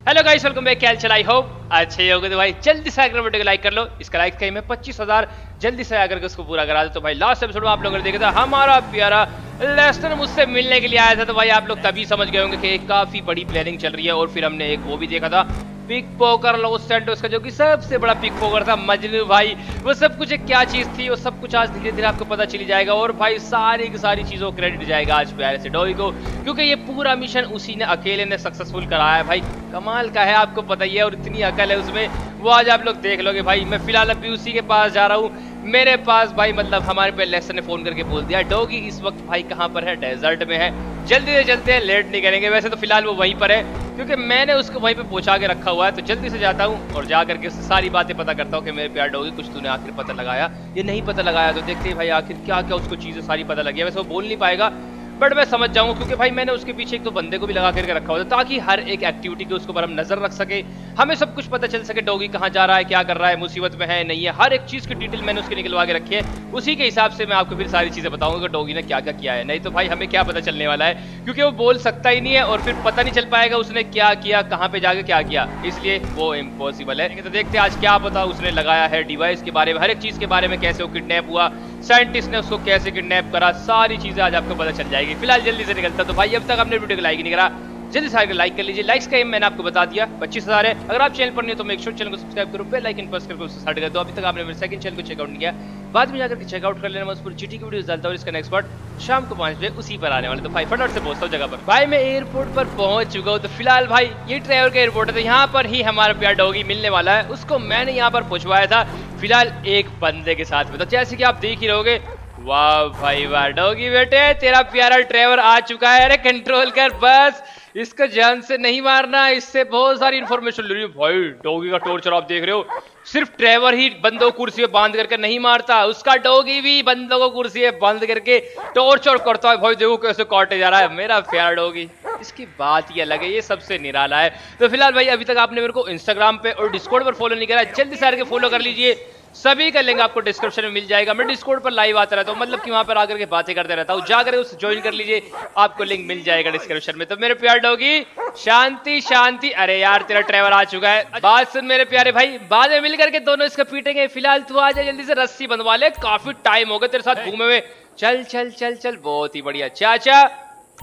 Hello guys, welcome back. क्या चला, I hope अच्छे होगे। तो भाई जल्दी से आकर वीडियो को लाइक कर लो। इसका लाइक कहीं में 25,000 जल्दी से आकर के उसको पूरा करा दो। तो भाई लास्ट एपिसोड में आप लोगों ने देखा था हमारा प्यारा लेस्टर मुझसे मिलने के लिए आया था। तो भाई आप लोग तभी समझ गए होंगे कि एक काफी बड़ी प्लानिंग चल रही है। और फिर हमने एक वो भी देखा था, पिक पोकर लॉस सैंटोस का, जो कि सबसे बड़ा पिक पोकर था, मजनू भाई। वो सब कुछ एक क्या चीज थी, वो सब कुछ आज धीरे धीरे आपको पता चली जाएगा। और भाई सारी की सारी चीजों को क्रेडिट जाएगा आज प्यारे से डॉगी को, क्योंकि ये पूरा मिशन उसी ने अकेले ने सक्सेसफुल कराया है। भाई कमाल का है, आपको पता ही है। और इतनी अकल है उसमें, वो आज आप लोग देख लोगे। भाई मैं फिलहाल अभी उसी के पास जा रहा हूँ। मेरे पास भाई मतलब हमारे पे लेस्टर ने फोन करके बोल दिया डॉगी इस वक्त भाई कहाँ पर है, डेजर्ट में है। जल्दी से चलते हैं, लेट नहीं करेंगे। वैसे तो फिलहाल वो वहीं पर है, क्योंकि मैंने उसको वहीं पे पहुंचा के रखा हुआ है। तो जल्दी से जाता हूँ और जा करके उससे सारी बातें पता करता हूँ कि मेरे प्यार डॉगी कुछ तूने आखिर पता लगाया या नहीं पता लगाया। तो देखते हैं भाई आखिर क्या क्या उसको चीजें सारी पता लगी है। वैसे वो बोल नहीं पाएगा, बट मैं समझ जाऊंगा, क्योंकि भाई मैंने उसके पीछे एक तो बंदे को भी लगा करके रखा हुआ था, ताकि हर एक एक्टिविटी के उसके ऊपर हम नजर रख सके, हमें सब कुछ पता चल सके डॉगी कहाँ जा रहा है, क्या कर रहा है, मुसीबत में है नहीं है। हर एक चीज की डिटेल मैंने उसके निकलवा के रखी है। उसी के हिसाब से मैं आपको फिर सारी चीजें बताऊंगा कि डॉगी ने क्या क्या किया है। नहीं तो भाई हमें क्या पता चलने वाला है, क्योंकि वो बोल सकता ही नहीं है और फिर पता नहीं चल पाएगा उसने क्या किया, कहाँ पे जाके क्या किया, इसलिए वो इम्पॉसिबल है। तो देखते हैं आज क्या पता उसने लगाया है डिवाइस के बारे में, हर एक चीज के बारे में, कैसे वो किडनैप हुआ, साइंटिस्ट ने उसको कैसे किडनैप करा, सारी चीजें आज आपको पता चल जाएगी। फिलहाल जल्दी से निकलता। तो भाई अब तक आपने वीडियो को लाइक नहीं करा, जल्दी से लाइक कर लीजिए। लाइक्स का एम मैंने आपको बता दिया 25,000 है। अगर आप चैनल पर नहीं हो तो मेक श्योर चैनल को सब्सक्राइब करो, बेल आइकन प्रेस करके उससे स्टार्ट कर दो। अभी तक आपने मेरे सेकंड चैनल को चेकआउट नहीं किया, बाद में जाकर के चेकआउट कर लेना। मैं उस पर जीटी की वीडियोस डालता हूं। इसका नेक्स्ट पार्ट शाम को 5 बजे उसी पर आने वाले। तो भाई फटाफट से पहुंचता हूं जगह पर। भाई मैं एयरपोर्ट पर पहुंच चुका हूं। तो फिलहाल भाई ये ट्रैवल का एयरपोर्ट है, तो यहाँ पर ही हमारा प्यार डॉगी मिलने वाला है। उसको मैंने यहाँ पर पहुंचवाया था फिलहाल एक बंदे के साथ में। तो जैसे कि आप देख ही रहोगे, वाह भाई वाह डॉगी बेटे, तेरा प्यारा ड्राइवर आ चुका है। अरे कंट्रोल कर, बस इसको जान से नहीं मारना, इससे बहुत सारी इंफॉर्मेशन ले रही है। भाई डॉगी का टॉर्चर आप देख रहे हो, सिर्फ ड्राइवर ही बंदों को कुर्सी पे बांध करके नहीं मारता, उसका डॉगी भी बंदों को कुर्सी पे बांध करके टॉर्चर करता है। भाई देखो कैसे काटे जा रहा है मेरा प्यारा डॉगी, इसकी बात ही अलग है, ये सबसे निराला है। तो फिलहाल भाई अभी तक आपने मेरे को इंस्टाग्राम पे और डिस्कॉर्ड पर फॉलो नहीं करा, जल्दी से आकर के फॉलो कर लीजिए। सभी का लिंक आपको डिस्क्रिप्शन में मिल जाएगा। मैं डिस्कॉर्ड पर लाइव आता रहता हूँ, मतलब कि वहां पर आकर के बातें करते रहता हूँ, जाकर उसे ज्वाइन कर लीजिए, आपको लिंक मिल जाएगा डिस्क्रिप्शन में। तो मेरे प्यार डॉगी शांति शांति। अरे यार तेरा ड्राइवर आ चुका है, बात सुन मेरे प्यारे भाई, बाद में मिल करके दोनों इसको पीटेंगे। फिलहाल तू आ जा, जल्दी से रस्सी बंधवा ले, काफी टाइम हो गया तेरे साथ घूमे हुए। चल चल चल चल, बहुत ही बढ़िया चाचा,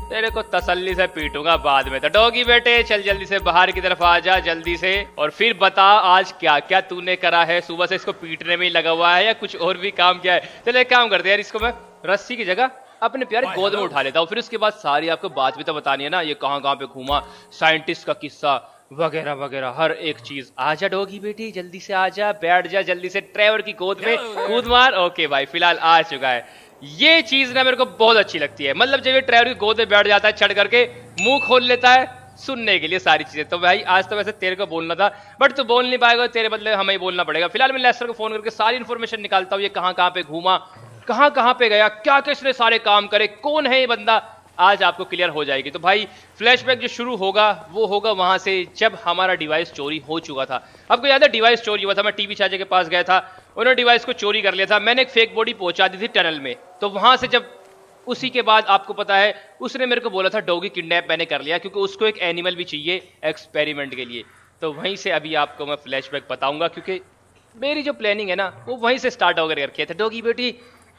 तेरे को तसल्ली से पीटूंगा बाद में। तो डॉगी बेटे चल जल्दी से बाहर की तरफ आ जा जल्दी से, और फिर बता आज क्या क्या तूने करा है। सुबह से इसको पीटने में ही लगा हुआ है या कुछ और भी काम किया है। चल एक काम करते हैं यार, इसको मैं रस्सी की जगह अपने प्यारे गोद में उठा लेता हूँ, फिर उसके बाद सारी आपको बात भी तो बतानी है ना, ये कहाँ कहाँ पे घूमा, साइंटिस्ट का किस्सा वगैरह वगैरह, हर एक चीज। आजा डॉगी बेटी जल्दी से आजा, बैठ जा जल्दी से ड्राइवर की गोद में, कूद मार। ओके भाई फिलहाल आ चुका है। ये चीज ना मेरे को बहुत अच्छी लगती है, मतलब जब ये ड्राइवर की गोद में बैठ जाता है, चढ़ करके मुंह खोल लेता है सुनने के लिए सारी चीजें। तो भाई आज तो वैसे तेरे को बोलना था, बट तू बोल नहीं पाएगा, तेरे बदले हमें ही बोलना पड़ेगा। फिलहाल मैं लेस्टर को फोन करके सारी इन्फॉर्मेशन निकालता हूँ, ये कहाँ कहाँ पे घूमा, कहाँ कहाँ पे गया, क्या क्या इसने सारे काम करे, कौन है ये बंदा, आज आपको क्लियर हो जाएगी। तो भाई फ्लैशबैक जो शुरू होगा वो होगा वहां से जब हमारा डिवाइस चोरी हो चुका था। आपको याद है डिवाइस चोरी हुआ था, मैं टीवी चाचा के पास गया था, उन्होंने डिवाइस को चोरी कर लिया था, मैंने एक फेक बॉडी पहुंचा दी थी टनल में। तो वहां से जब उसी के बाद आपको पता है उसने मेरे को बोला था डॉगी किडनैप मैंने कर लिया, क्योंकि उसको एक एनिमल भी चाहिए एक्सपेरिमेंट के लिए। तो वहीं से अभी आपको मैं फ्लैशबैक बताऊंगा, क्योंकि मेरी जो प्लानिंग है ना वो वहीं से स्टार्ट होकर रखी है। डॉगी बेटी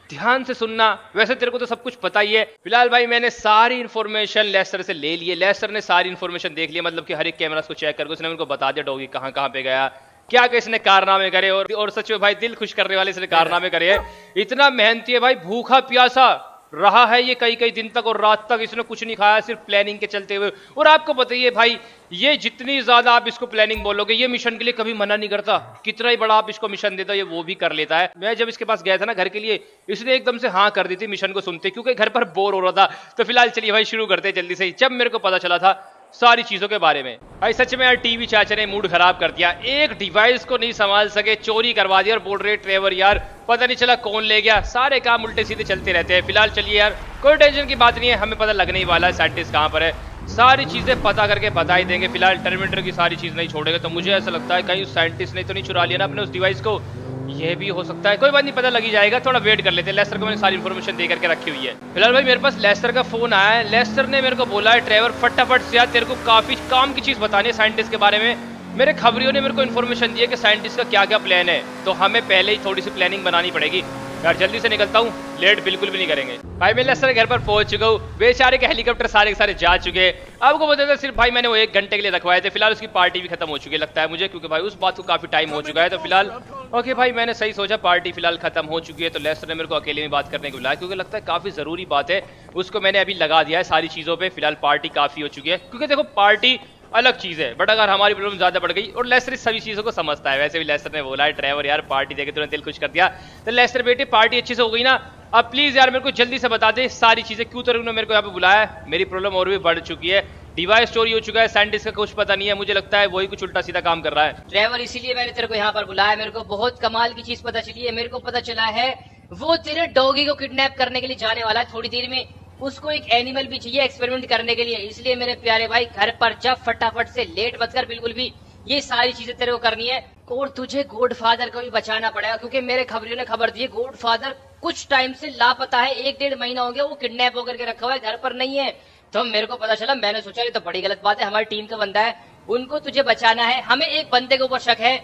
ध्यान से सुनना, वैसे तेरे को तो सब कुछ पता ही है। फिलहाल भाई मैंने सारी इन्फॉर्मेशन लेस्टर से ले ली है, लेस्टर ने सारी इन्फॉर्मेशन देख लिया, मतलब कि हर एक कैमरा को चेक करके उसने मेरे को बता दिया डॉगी कहाँ कहाँ पे गया, क्या क्या इसने कारनामे करे। और सच में भाई दिल खुश करने वाले इसने कारनामे करे हैं। इतना मेहनती है भाई, भूखा प्यासा रहा है ये कई कई दिन तक और रात तक इसने कुछ नहीं खाया, सिर्फ प्लानिंग के चलते हुए। और आपको बताइए भाई, ये जितनी ज्यादा आप इसको प्लानिंग बोलोगे, ये मिशन के लिए कभी मना नहीं करता। कितना ही बड़ा आप इसको मिशन देता, ये वो भी कर लेता है। मैं जब इसके पास गया था ना घर के लिए, इसने एकदम से हाँ कर दी थी मिशन को सुनते, क्योंकि घर पर बोर हो रहा था। तो फिलहाल चलिए भाई शुरू करते हैं जल्दी से ही। जब मेरे को पता चला था सारी चीजों के बारे में, भाई सच में यार टीवी चाचा ने मूड खराब कर दिया। एक डिवाइस को नहीं संभाल सके, चोरी करवा दिया और बोल रहे ट्रेवर यार पता नहीं चला कौन ले गया। सारे काम उल्टे सीधे चलते रहते हैं। फिलहाल चलिए यार, कोई टेंशन की बात नहीं है, हमें पता लगने ही वाला है साइंटिस्ट कहाँ पर है। सारी चीजें पता करके बता ही देंगे। फिलहाल टर्मिनेटर की सारी चीज नहीं छोड़ेगा। तो मुझे ऐसा लगता है कहीं साइंटिस्ट ने तो नहीं चुरा लिया ना अपने उस डिवाइस को। ये भी हो सकता है, कोई बात नहीं, पता लग ही जाएगा। थोड़ा वेट कर लेते हैं। लेस्टर को मैंने सारी इन्फॉर्मेशन दे करके रखी हुई है। फिलहाल भाई मेरे पास लेस्टर का फोन आया है। लेस्टर ने मेरे को बोला है ट्रेवर फटाफट से यार तेरे को काफी काम की चीज बतानी है साइंटिस्ट के बारे में। मेरे खबरियों ने मेरे को इन्फॉर्मेशन दी है कि साइंटिस्ट का क्या क्या प्लान है, तो हमें पहले ही थोड़ी सी प्लानिंग बनानी पड़ेगी। यार जल्दी से निकलता हूँ, लेट बिल्कुल भी नहीं करेंगे। भाई मैं लेस्टर के घर पर पहुंच चुका हूँ। बेचारे के हेलीकॉप्टर सारे के सारे जा चुके हैं। आपको बता दें सिर्फ भाई मैंने वो 1 घंटे के लिए रखवाए थे। फिलहाल उसकी पार्टी भी खत्म हो चुकी है लगता है मुझे, क्योंकि भाई उस बात को काफी टाइम हो चुका है। तो फिलहाल ओके भाई, मैंने सही सोचा, पार्टी फिलहाल खत्म हो चुकी है। तो लेस्टर ने मेरे को अकेले में बात करने को बुलाया, क्योंकि लगता है काफी जरूरी बात है। उसको मैंने अभी लगा दिया है सारी चीजों पे। फिलहाल पार्टी काफी हो चुकी है, क्योंकि देखो पार्टी अलग चीज है, बट अगर हमारी प्रॉब्लम ज्यादा बढ़ गई, और लेस्टर इस सभी चीजों को समझता है। वैसे भी लेस्टर ने बोला है ट्रेवर यार पार्टी देके तुरंत दिल खुश कर दिया। तो लेस्टर बेटे पार्टी अच्छे से हो गई ना, अब प्लीज यार मेरे को जल्दी से बता दे सारी चीजें, क्यों तो मेरे को यहाँ पे बुलाया है। मेरी प्रॉब्लम और भी बढ़ चुकी है, डिवाइस चोरी हो चुका है, साइंटिस्ट का कुछ पता नहीं है। मुझे लगता है वही कुछ उल्टा सीधा काम कर रहा है। ड्राइवर इसीलिए मैंने तेरे को यहाँ पर बुलाया। मेरे को बहुत कमाल की चीज पता चली है। मेरे को पता चला है वो तेरे डॉगी को किडनैप करने के लिए जाने वाला है थोड़ी देर में। उसको एक एनिमल भी चाहिए एक्सपेरिमेंट करने के लिए। इसलिए मेरे प्यारे भाई घर पर जब फटाफट से लेट मत कर बिल्कुल भी। ये सारी चीजें तेरे को करनी है, और तुझे गॉडफादर को भी बचाना पड़ेगा, क्योंकि मेरे खबरियों ने खबर दी है गॉडफादर कुछ टाइम से लापता है। 1-1.5 महीना हो गया वो किडनैप होकर के रखा हुआ है, घर पर नहीं है। तो मेरे को पता चला, मैंने सोचा ये तो बड़ी गलत बात है, हमारी टीम का बंदा है, उनको तुझे बचाना है। हमें एक बंदे के ऊपर शक है,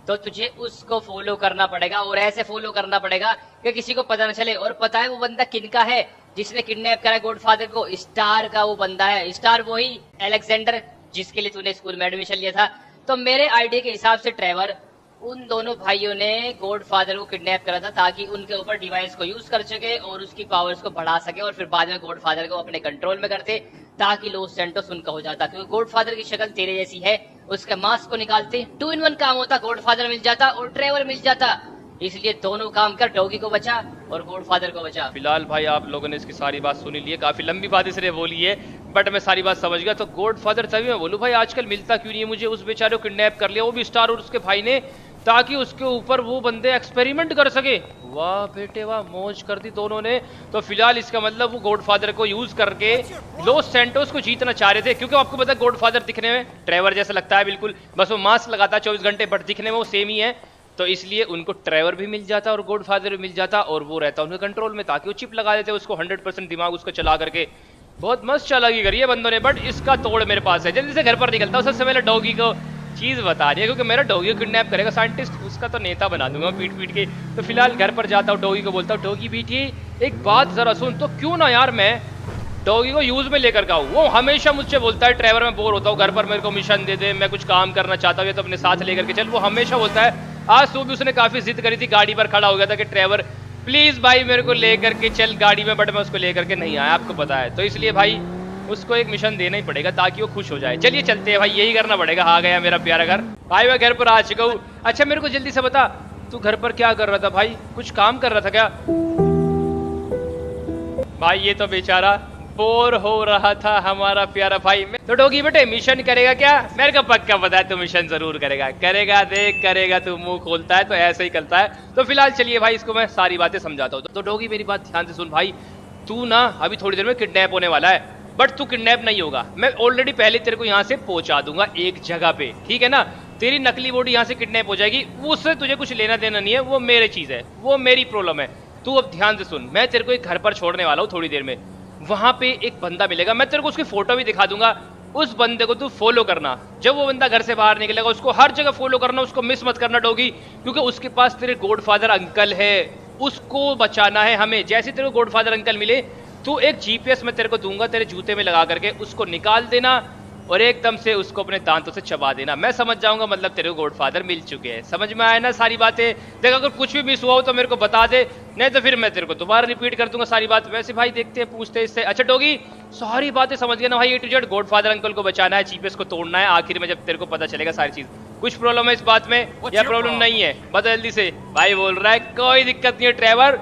तो तुझे उसको फॉलो करना पड़ेगा, और ऐसे फॉलो करना पड़ेगा कि किसी को पता न चले। और पता है वो बंदा किनका है जिसने किडनैप करा गॉडफादर को? स्टार का वो बंदा है। स्टार वही अलेक्जेंडर जिसके लिए तूने स्कूल में एडमिशन लिया था। तो मेरे आइडिया के हिसाब से ट्रेवर, उन दोनों भाइयों ने गॉडफादर को किडनैप करा था ताकि उनके ऊपर डिवाइस को यूज कर सके और उसकी पावर्स को बढ़ा सके, और फिर बाद में गॉडफादर को अपने कंट्रोल में करते ताकि लॉस सैंटोस उनका हो जाता। क्योंकि गॉडफादर की शक्ल तेरे जैसी है, उसके मास्क को निकालते 2 in 1 काम होता। गॉडफादर मिल जाता और ट्रेवर मिल जाता। इसलिए दोनों काम कर, डॉगी को बचा और गॉडफादर को बचा। फिलहाल भाई आप लोगों ने इसकी सारी बात सुनी ली है, काफी लंबी बात इसने बोली है, बट मैं सारी बात समझ गया। तो गॉडफादर तभी मैं बोलूं भाई आजकल मिलता क्यों नहीं है मुझे? उस बेचारे को किडनैप कर लिया, वो भी स्टार और उसके भाई ने, ताकि उसके ऊपर वो बंदे एक्सपेरिमेंट कर सके। वाह बेटे वाह, मौज कर दी दोनों ने। तो फिलहाल इसका मतलब वो गॉडफादर को यूज करके लॉस सैंटोस को जीतना चाह रहे थे, क्योंकि आपको पता है गॉडफादर दिखने में ट्रेवर जैसा लगता है बिल्कुल, बस वो मास्क लगाता है 24 घंटे, बट दिखने में वो सेम ही है। तो इसलिए उनको ट्रेवर भी मिल जाता और गॉडफादर भी मिल जाता, और वो रहता उनके कंट्रोल में, ताकि वो चिप लगा देते उसको 100% दिमाग उसको चला करके। बहुत मस्त चालाकी करी है बंदों ने, बट इसका तोड़ मेरे पास है। जल्दी से घर पर निकलता हूँ। सबसे पहले डॉगी को चीज बता रही है, क्योंकि मेरा डॉगी को किडनैप करेगा साइंटिस्ट, उसका तो नेता बना दूंगा पीट पीट के। तो फिलहाल घर पर जाता हूँ, डॉगी को बोलता हूँ डॉगी बेटी एक बात जरा सुन। तो क्यों ना यार मैं डॉगी को यूज में लेकर का हूँ। वो हमेशा मुझसे बोलता है ट्रेवर मैं बोर होता हूँ घर पर, मेरे को मिशन दे दे, मैं कुछ काम करना चाहता हूँ तो अपने साथ लेकर के चल। वो हमेशा बोलता है। आज सुबह भी उसने काफी जिद करी थी, गाड़ी पर खड़ा हो गया था कि ट्रेवर प्लीज भाई मेरे को लेकर के चल गाड़ी में, बट मैं उसको लेकर के नहीं आया, आपको पता है। तो इसलिए भाई उसको एक मिशन देना ही पड़ेगा ताकि वो खुश हो जाए। चलिए चलते हैं भाई, यही करना पड़ेगा। आ गया मेरा प्यारा घर। भाई मैं घर पर आ चुका हूँ। अच्छा मेरे को जल्दी से बता, तू घर पर क्या कर रहा था भाई? कुछ काम कर रहा था क्या? भाई ये तो बेचारा बोर हो रहा था हमारा प्यारा भाई। तो डॉगी बेटे मिशन करेगा क्या? मेरे को पक्का पता है तू मिशन जरूर करेगा। करेगा देख करेगा, तू मुंह खोलता है तो ऐसे ही करता है। तो फिलहाल चलिए भाई इसको मैं सारी बातें समझाता हूँ। तो डॉगी मेरी बात ध्यान से सुन भाई, तू ना अभी थोड़ी देर में किडनैप होने वाला है, बट तू किडनैप नहीं होगा। मैं ऑलरेडी पहले तेरे को यहाँ से पहुंचा दूंगा एक जगह पे, ठीक है ना? तेरी नकली बॉडी यहाँ से किडनैप हो जाएगी, उससे तुझे कुछ लेना देना नहीं है, वो मेरी चीज है, वो मेरी प्रॉब्लम है। तू अब ध्यान से सुन, मैं तेरे को एक घर पर छोड़ने वाला हूँ थोड़ी देर में। वहां पे एक बंदा मिलेगा, मैं तेरे को उसकी फोटो भी दिखा दूंगा। उस बंदे को तू फॉलो करना। जब वो बंदा घर से बाहर निकलेगा उसको हर जगह फॉलो करना, उसको मिस मत करना डॉगी, क्योंकि उसके पास तेरे गॉडफादर अंकल है, उसको बचाना है हमें। जैसे तेरे को गॉडफादर अंकल मिले, तू एक जीपीएस मैं तेरे को दूंगा, तेरे जूते में लगा करके उसको निकाल देना, और एकदम से उसको अपने दांतों से चबा देना। मैं समझ जाऊंगा मतलब तेरे को गॉडफादर मिल चुके हैं। समझ में आया ना सारी बातें? देख अगर कुछ भी मिस हुआ हो तो मेरे को बता दे, नहीं तो फिर मैं तेरे को दोबारा रिपीट कर दूंगा सारी बात। वैसे भाई देखते हैं, पूछते हैं इससे। अच्छा डॉगी, सारी बातें समझ गया ना भाई? ए टू जेड गॉडफादर अंकल को बचाना है, चीपेस को तोड़ना है, आखिर में जब तेरे को पता चलेगा सारी चीज। कुछ प्रॉब्लम है इस बात में या प्रॉब्लम नहीं है? बता जल्दी से। भाई बोल रहा है कोई दिक्कत नहीं है ट्रेवर,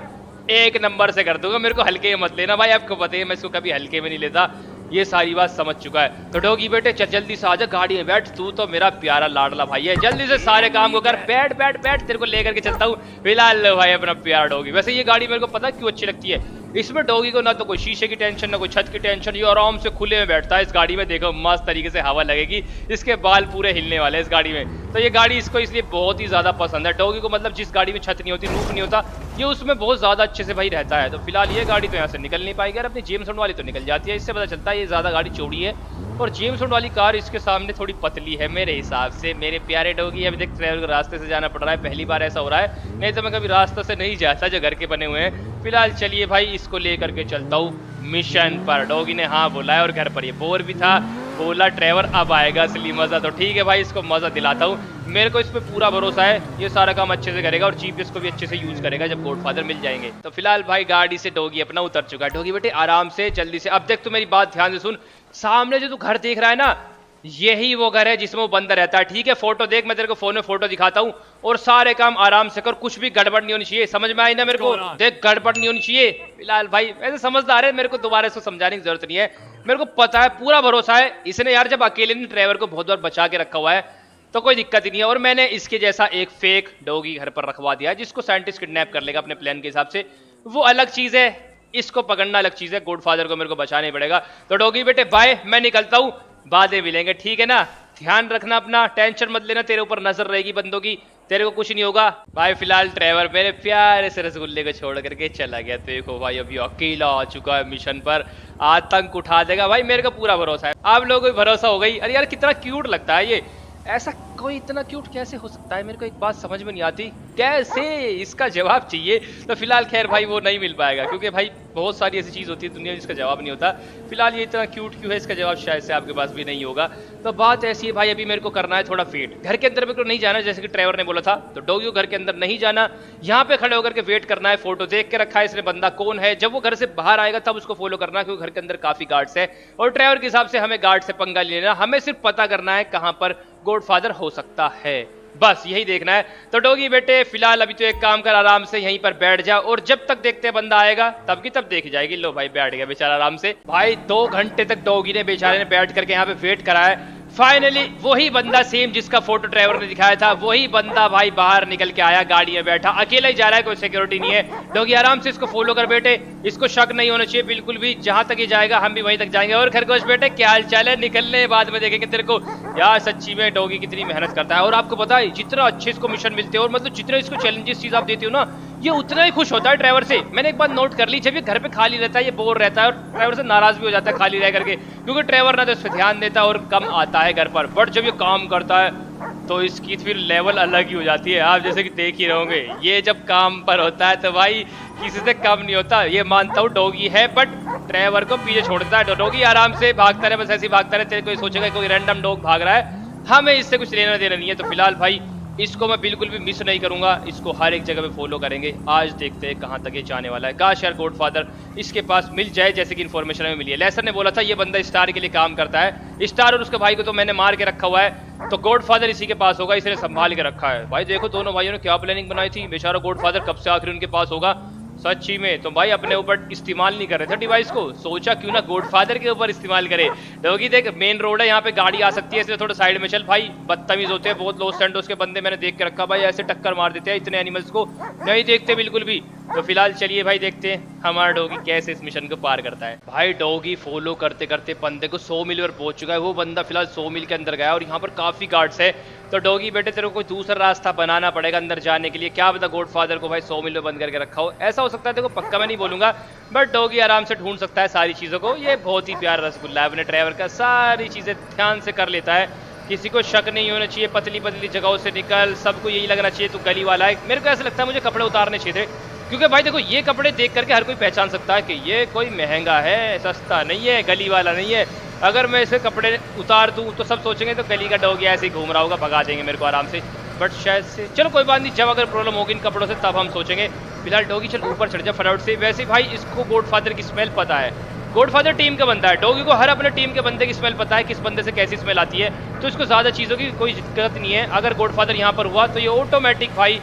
एक नंबर से कर दूंगा, मेरे को हल्के में मत लेना भाई। आपको पता है मैं इसको कभी हल्के में नहीं लेता, ये सारी बात समझ चुका है। तो डॉगी बेटे चल जल्दी से आजा, गाड़ी में बैठ, तू तो मेरा प्यारा लाडला भाई है। जल्दी से सारे काम को कर, बैठ बैठ बैठ, तेरे को लेकर के चलता हूँ फिलहाल भाई अपना प्यारा डॉगी। वैसे ये गाड़ी मेरे को पता क्यों अच्छी लगती है, इसमें डॉगी को ना तो कोई शीशे की टेंशन, ना कोई छत की टेंशन, ये आराम से खुले में बैठता है इस गाड़ी में। देखो मस्त तरीके से हवा लगेगी, इसके बाल पूरे हिलने वाले हैं इस गाड़ी में। तो ये गाड़ी इसको इसलिए बहुत ही ज्यादा पसंद है। डॉगी को मतलब जिस गाड़ी में छत नहीं होती, रूफ नहीं होता, ये उसमें बहुत ज्यादा अच्छे से भाई रहता है। तो फिलहाल ये गाड़ी तो यहाँ से निकल नहीं पाएगी, अपनी जेम्स बॉन्ड वाली तो निकल जाती है। इससे पता चलता है ये ज्यादा गाड़ी चौड़ी है और जेम्स बॉन्ड वाली कार इसके सामने थोड़ी पतली है मेरे हिसाब से। मेरे प्यारे डॉगी, अभी देख ट्रैवल को रास्ते से जाना पड़ रहा है, पहली बार ऐसा हो रहा है, नहीं तो मैं कभी रास्ते से नहीं जाता जो घर के बने हुए हैं। फिलहाल चलिए भाई इसको लेकर के चलता हूँ मिशन पर। डॉगी ने हाँ बोला है और घर पर ये बोर भी था, बोला ट्रेवर अब आएगा असली मजा। तो ठीक है भाई, इसको मजा दिलाता हूँ। मेरे को इस पे पूरा भरोसा है, ये सारा काम अच्छे से करेगा और जीपीएस को भी अच्छे से यूज करेगा जब गॉडफादर मिल जाएंगे। तो फिलहाल भाई गाड़ी से डॉगी अपना उतर चुका है। डॉगी बेटे आराम से जल्दी से। अब देख तू मेरी बात ध्यान से सुन, सामने जो तू घर देख रहा है ना, यही वो घर है जिसमें वो बंदा रहता है। ठीक है, फोटो देख, मैं तेरे को फोन में फोटो दिखाता हूँ और सारे काम आराम से कर, कुछ भी गड़बड़ नहीं होनी चाहिए। समझ में आई ना मेरे को? देख गड़बड़ नहीं होनी चाहिए। फिलहाल भाई ऐसे समझदार है, मेरे को दोबारा इसको समझाने की जरूरत नहीं है, मेरे को पता है, पूरा भरोसा है। इसने यार जब अकेले ने ड्राइवर को बहुत बार बचा के रखा हुआ है तो कोई दिक्कत ही नहीं है। और मैंने इसके जैसा एक फेक डॉगी घर पर रखवा दिया है जिसको साइंटिस्ट किडनैप कर लेगा अपने प्लान के हिसाब से, वो अलग चीज है, इसको पकड़ना अलग चीज है। गॉडफादर को मेरे को बचाना ही पड़ेगा। तो डॉगी बेटे बाय, मैं निकलता हूँ, बातें मिलेंगे, ठीक है ना? ध्यान रखना अपना, टेंशन मत लेना, तेरे ऊपर नजर रहेगी बंदों की, तेरे को कुछ नहीं होगा भाई। फिलहाल ड्राइवर मेरे प्यारे से रसगुल्ले को छोड़ करके चला गया। देखो भाई अभी अकेला आ चुका है मिशन पर, आतंक उठा देगा भाई, मेरे को पूरा भरोसा है। आप लोगों को भरोसा हो गई? अरे यार कितना क्यूट लगता है ये, ऐसा कोई इतना क्यूट कैसे हो सकता है? मेरे को एक बात समझ में नहीं आती, कैसे? इसका जवाब चाहिए। तो फिलहाल खैर भाई वो नहीं मिल पाएगा क्योंकि भाई बहुत सारी ऐसी चीज होती है दुनिया में जिसका जवाब नहीं होता। फिलहाल ये इतना क्यूट क्यों है, इसका जवाब शायद से आपके पास भी नहीं होगा। तो बात ऐसी है भाई, अभी मेरे को करना है थोड़ा वेट। घर के अंदर मेरे को नहीं जाना जैसे कि ड्राइवर ने बोला था, तो डॉगी को घर के अंदर नहीं जाना, यहाँ पे खड़े होकर के वेट करना है। फोटो देख के रखा है इसने बंदा कौन है, जब वो घर से बाहर आएगा तब उसको फॉलो करना, क्योंकि घर के अंदर काफी गार्ड्स है और ड्राइवर के हिसाब से हमें गार्ड से पंगा लेना, हमें सिर्फ पता करना है कहां पर गॉडफादर हो सकता है, बस यही देखना है। तो डॉगी बेटे फिलहाल अभी तो एक काम कर, आराम से यहीं पर बैठ जा और जब तक देखते हैं बंदा आएगा तब की तब देखी जाएगी। लो भाई बैठ गया बेचारा आराम से। भाई 2 घंटे तक डॉगी ने बेचारे ने बैठ करके यहाँ पे वेट करा है। फाइनली वही बंदा सेम जिसका फोटो ड्राइवर ने दिखाया था, वही बंदा भाई बाहर निकल के आया, गाड़ी में बैठा, अकेला ही जा रहा है, कोई सिक्योरिटी नहीं है। डॉगी आराम से इसको फॉलो कर बेटे, इसको शक नहीं होना चाहिए बिल्कुल भी, जहां तक ये जाएगा हम भी वहीं तक जाएंगे। और खरगोश बेटे क्या हाल चाल है? निकलने बाद में देखेंगे तेरे को। यार सच्ची में डॉगी कितनी मेहनत करता है और आपको पता है जितना अच्छे इसको मिशन मिलते हैं और मतलब जितने इसको चैलेंजेस चीज आप देते हो ना, ये उतना ही खुश होता है ड्राइवर से। मैंने एक बात नोट कर ली, जब ये घर पे खाली रहता है ये बोर रहता है और ड्राइवर से नाराज भी हो जाता है खाली रह करके, क्योंकि ड्राइवर ना तो इस पर ध्यान देता है और कम आता है घर पर। बट जब ये काम करता है तो इसकी फिर लेवल अलग ही हो जाती है। आप जैसे कि देख ही रहोगे, ये जब काम पर होता है तो भाई किसी से कम नहीं होता। ये मानता हूँ डॉगी है बट ड्राइवर को पीछे छोड़ता है। डॉगी आराम से भागता रहे, बस ऐसे ही भागता रहे, तेरे को सोचेगा कोई रैंडम डॉग भाग रहा है, हमें इससे कुछ लेना देना नहीं है। तो फिलहाल भाई इसको मैं बिल्कुल भी मिस नहीं करूंगा, इसको हर एक जगह पे फॉलो करेंगे। आज देखते हैं कहां तक ये जाने वाला है। काश यार गॉडफादर इसके पास मिल जाए जैसे कि इन्फॉर्मेशन हमें मिली है। लेसर ने बोला था ये बंदा स्टार के लिए काम करता है, स्टार और उसके भाई को तो मैंने मार के रखा हुआ है, तो गॉडफादर इसी के पास होगा, इसने संभाल के रखा है। भाई देखो दोनों भाइयों ने क्या प्लानिंग बनाई थी, बेचारा गॉडफादर कब से आखिर उनके पास होगा। सच्ची में तो भाई अपने ऊपर इस्तेमाल नहीं कर रहे थे डिवाइस को, सोचा क्यों ना गॉडफादर के ऊपर इस्तेमाल करे। डॉगी देख मेन रोड है, यहाँ पे गाड़ी आ सकती है, इसलिए थोड़ा साइड में चल। भाई बदतमीज होते हैं बहुत लॉस सैंटोस के बंदे, मैंने देख के रखा भाई, ऐसे टक्कर मार देते हैं इतने एनिमल्स को, नहीं देखते बिल्कुल भी। तो फिलहाल चलिए भाई देखते हैं हमारा डॉगी कैसे इस मिशन को पार करता है। भाई डॉगी फॉलो करते करते बंदे को 100 मील पर पहुंच चुका है। वो बंदा फिलहाल 100 मील के अंदर गया और यहाँ पर काफी गार्ड्स है। तो डॉगी बेटे तेरे को कोई दूसरा रास्ता बनाना पड़ेगा अंदर जाने के लिए। क्या पता गॉडफादर को भाई 100 मील में बंद करके रखा हो, ऐसा हो सकता है, देखो पक्का मैं नहीं बोलूंगा, बट डॉगी आराम से ढूंढ सकता है सारी चीजों को। ये बहुत ही प्यारा रसगुल्ला है अपने ड्राइवर का, सारी चीजें ध्यान से कर लेता है, किसी को शक नहीं होना चाहिए। पतली पतली जगहों से निकल, सबको यही लगना चाहिए तू गली वाला है। मेरे को ऐसा लगता है मुझे कपड़े उतारने चाहिए थे, क्योंकि भाई देखो ये कपड़े देख करके हर कोई पहचान सकता है कि ये कोई महंगा है, सस्ता नहीं है, गली वाला नहीं है। अगर मैं इसे कपड़े उतार दूं तो सब सोचेंगे तो गली का डॉगी ऐसे ही घूम रहा होगा, भगा देंगे मेरे को आराम से। बट शायद से चलो कोई बात नहीं, जब अगर प्रॉब्लम होगी इन कपड़ों से तब हम सोचेंगे। फिलहाल डॉगी चल ऊपर चढ़ जा फटाफट से। वैसे भाई इसको गॉडफादर की स्मेल पता है, गॉडफादर टीम का बंदा है, डॉगी को हर अपने टीम के बंदे की स्मेल पता है, किस बंदे से कैसी स्मेल आती है, तो इसको ज़्यादा चीज़ों की कोई दिक्कत नहीं है। अगर गॉडफादर यहाँ पर हुआ तो ये ऑटोमेटिक भाई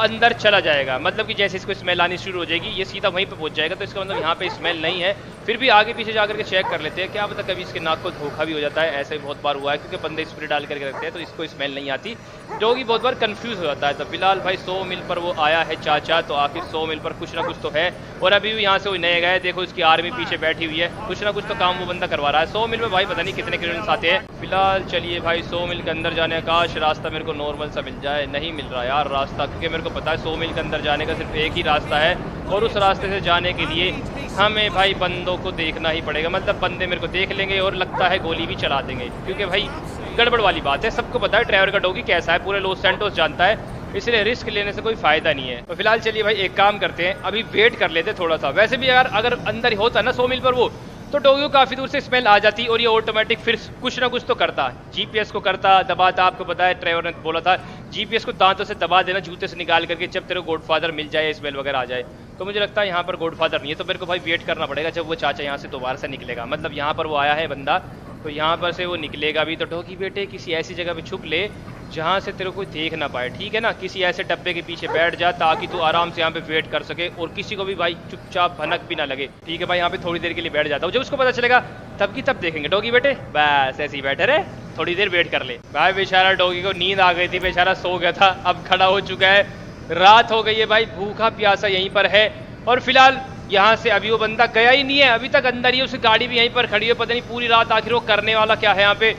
अंदर चला जाएगा, मतलब कि जैसे इसको स्मेल आनी शुरू हो जाएगी ये सीधा वहीं पे पहुंच जाएगा। तो इसका मतलब यहाँ पे स्मेल नहीं है। फिर भी आगे पीछे जाकर के चेक कर लेते हैं, क्या पता कभी इसके नाक को धोखा भी हो जाता है। ऐसा भी बहुत बार हुआ है क्योंकि बंदे स्प्रे डाल करके रखते हैं तो इसको स्मेल नहीं आती, डॉगी बहुत बार कंफ्यूज हो जाता है। तो फिलहाल भाई 100 मील पर वो आया है चाचा, तो आखिर 100 मील पर कुछ ना कुछ तो है। और अभी भी यहाँ से वो नए गए, देखो इसकी आर्मी पीछे बैठी हुई है, कुछ ना कुछ तो काम वो बंदा करवा रहा है। 100 मील में भाई पता नहीं कितने किलोमीटर आते हैं। फिलहाल चलिए भाई 100 मील के अंदर जाने का रास्ता मेरे को नॉर्मल सा मिल जाए, नहीं मिल रहा यार रास्ता, क्योंकि मेरे को पता है 100 मील के अंदर जाने का सिर्फ एक ही रास्ता है और उस रास्ते से जाने के लिए हमें भाई बंदों को देखना ही पड़ेगा। मतलब बंदे मेरे को देख लेंगे और लगता है गोली भी चला देंगे, क्योंकि भाई गड़बड़ वाली बात है। सबको पता है ट्रैवर का डॉगी कैसा है, पूरे लॉस सैंटोस जानता है, इसलिए रिस्क लेने से कोई फायदा नहीं है। तो फिलहाल चलिए भाई एक काम करते हैं, अभी वेट कर लेते थोड़ा सा। वैसे भी यार अगर अंदर ही होता ना 100 मील पर वो, तो डॉगी को काफी दूर से स्मेल आ जाती और ये ऑटोमेटिक फिर कुछ ना कुछ तो करता, जीपीएस को करता, दबाता। आपको पता है ट्रेवर ने बोला था जीपीएस को दांतों से दबा देना, जूते से निकाल करके, जब तेरे को गॉडफादर मिल जाए, स्मेल वगैरह आ जाए। तो मुझे लगता है यहाँ पर गॉडफादर नहीं है, तो मेरे को भाई वेट करना पड़ेगा जब वो चाचा यहाँ से दोबारा से निकलेगा। मतलब यहाँ पर वो आया है बंदा, तो यहाँ पर से वो निकलेगा भी। तो डॉगी बेटे किसी ऐसी जगह पे छुप ले जहाँ से तेरे को देख ना पाए, ठीक है ना। किसी ऐसे डब्बे के पीछे बैठ जा ताकि तू आराम से यहाँ पे वेट कर सके और किसी को भी भाई चुपचाप भनक भी ना लगे, ठीक है भाई। यहाँ पे थोड़ी देर के लिए बैठ जाता हूँ, जब उसको पता चलेगा तब की तब देखेंगे। डॉगी बेटे बस ऐसे ही बैठे रहे, थोड़ी देर वेट कर ले। भाई बेचारा डॉगी को नींद आ गई थी, बेचारा सो गया था, अब खड़ा हो चुका है। रात हो गई है भाई, भूखा प्यासा यहीं पर है। और फिलहाल यहाँ से अभी वो बंदा गया ही नहीं है, अभी तक अंदर ही, उसकी गाड़ी भी यहीं पर खड़ी है। पता नहीं पूरी रात आखिर वो करने वाला क्या है यहाँ पे।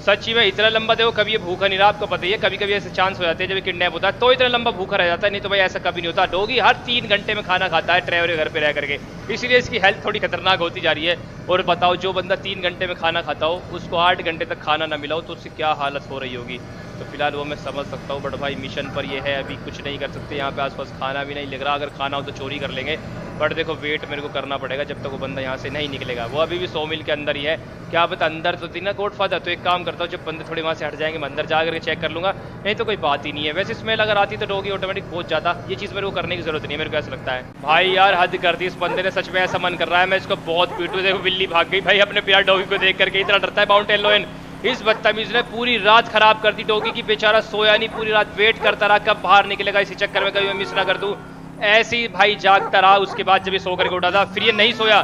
सच्ची में इतना लंबा देखो, कभी ये भूखा नहीं रहा, आपको पता ही है। कभी कभी ऐसे चांस हो जाते हैं जब ये किडनैप होता है तो इतना लंबा भूखा रह जाता है, नहीं तो भाई ऐसा कभी नहीं होता। डॉगी हर 3 घंटे में खाना खाता है ट्रैवर के घर पे रह करके, इसीलिए इसकी हेल्थ थोड़ी खतरनाक होती जा रही है। और बताओ जो बंदा 3 घंटे में खाना खाता हो, उसको 8 घंटे तक खाना ना मिला हो तो उससे क्या हालत हो रही होगी। तो फिलहाल वो मैं समझ सकता हूँ, बट भाई मिशन पर ये है, अभी कुछ नहीं कर सकते। यहाँ पे आसपास खाना भी नहीं लग रहा, अगर खाना हो तो चोरी कर लेंगे। बट देखो वेट मेरे को करना पड़ेगा जब तक वो बंदा यहाँ से नहीं निकलेगा। वो अभी भी 100 मील के अंदर ही है, क्या पता अंदर तो थी ना गॉडफादर। तो एक काम करता हूँ, जब बंदे थोड़े वहाँ से हट जाएंगे मैं अंदर जा करके चेक कर लूँगा, नहीं तो कोई बात ही नहीं है। वैसे स्मेल अगर आती तो डॉगी ऑटोमेटिक पहुँच जाता, ये चीज़ मेरे को करने की जरूरत नहीं है, मेरे को ऐसा लगता है। भाई यार हद कर दी इस बंदे ने, सच में ऐसा मन कर रहा है मैं इसको बहुत पीटूं। देखो बिल्ली भाग गई भाई, अपने प्यार डॉगी को देख करके इतना डरता है माउंटेन लोयन। इस बदतमीज ने पूरी रात खराब कर दी डॉगी की, बेचारा सोया नहीं, पूरी रात वेट करता रहा कब बाहर निकलेगा, इसी चक्कर में कभी मैं मिस ना कर दूं। ऐसे ही भाई जागता रहा, उसके बाद जब ये सो करके उठा था फिर ये नहीं सोया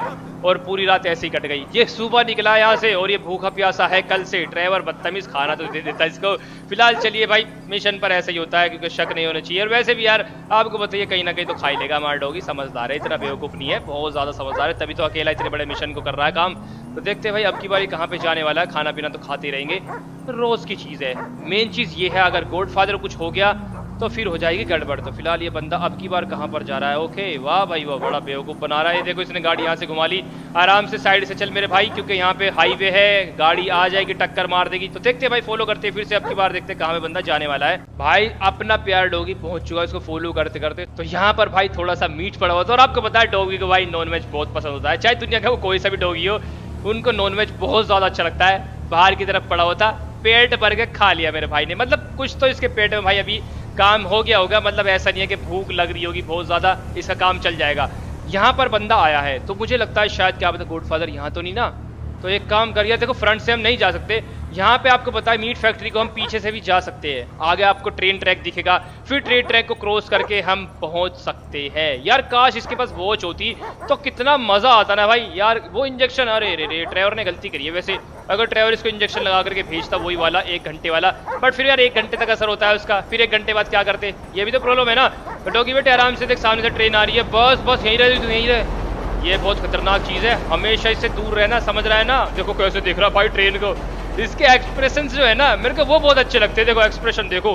और पूरी रात ऐसे ही कट गई। ये सुबह निकला यहाँ से और ये भूखा प्यासा है कल से। ड्राइवर बदतमीज खाना तो दे देता इसको। फिलहाल चलिए भाई मिशन पर ऐसा ही होता है, क्योंकि शक नहीं होना चाहिए। और वैसे भी यार आपको बताइए कहीं ना कहीं तो खा ही लेगा हमारा डॉगी, समझदार है, इतना बेवकूफ़ नहीं है, बहुत ज़्यादा समझदार है, तभी तो अकेला इतने बड़े मिशन को कर रहा है काम। तो देखते हैं भाई अब की बारी कहाँ पे जाने वाला है। खाना पीना तो खाते रहेंगे, रोज़ की चीज़ है। मेन चीज़ ये है अगर गॉडफादर कुछ हो गया तो फिर हो जाएगी गड़बड़। तो फिलहाल ये बंदा अब की बार कहाँ पर जा रहा है। ओके वाह भाई वाह, बड़ा बेवकूफ़ बना रहा है। देखो इसने गाड़ी यहाँ से घुमा ली, आराम से साइड से चल मेरे भाई, क्योंकि यहाँ पे हाईवे है, गाड़ी आ जाएगी टक्कर मार देगी। तो देखते भाई फॉलो करते फिर से अब की बार, देखते कहाँ पे बंदा जाने वाला है। भाई अपना प्यार डॉगी पहुंच चुका है, इसको फॉलो करते करते। तो यहाँ पर भाई थोड़ा सा मीट पड़ा हुआ था, और आपको पता है डॉगी को भाई नॉनवेज बहुत पसंद होता है, चाहे दुनिया का वो कोई सा भी डॉगी हो, उनको नॉनवेज बहुत ज्यादा अच्छा लगता है। बाहर की तरफ पड़ा हुआ था, पेट भर के खा लिया मेरे भाई ने। मतलब कुछ तो इसके पेट में भाई अभी काम हो गया होगा, मतलब ऐसा नहीं है कि भूख लग रही होगी बहुत ज्यादा, इसका काम चल जाएगा। यहाँ पर बंदा आया है तो मुझे लगता है शायद क्या पता गॉडफादर यहाँ तो नहीं ना। तो एक काम करिए, देखो फ्रंट से हम नहीं जा सकते, यहाँ पे आपको पता है मीट फैक्ट्री को हम पीछे से भी जा सकते हैं। आगे आपको ट्रेन ट्रैक दिखेगा, फिर ट्रेन ट्रैक को क्रॉस करके हम पहुंच सकते हैं। यार काश इसके पास वॉच होती तो कितना मजा आता ना भाई। यार वो इंजेक्शन, अरे रे ड्राइवर ने गलती करी है। वैसे अगर ड्राइवर इसको इंजेक्शन लगा करके भेजता वही वाला 1 घंटे वाला, बट फिर यार 1 घंटे तक असर होता है उसका, फिर 1 घंटे बाद क्या करते, ये भी तो प्रॉब्लम है ना। तो डॉगी बेटे आराम से देख, सामने से ट्रेन आ रही है, बस बस यहीं रहे, यहीं रहे। ये बहुत खतरनाक चीज है, हमेशा इससे दूर रहना, समझ रहा है ना। देखो कैसे देख रहा भाई ट्रेन को, इसके एक्सप्रेशन जो है ना मेरे को वो बहुत अच्छे लगते हैं। देखो एक्सप्रेशन देखो,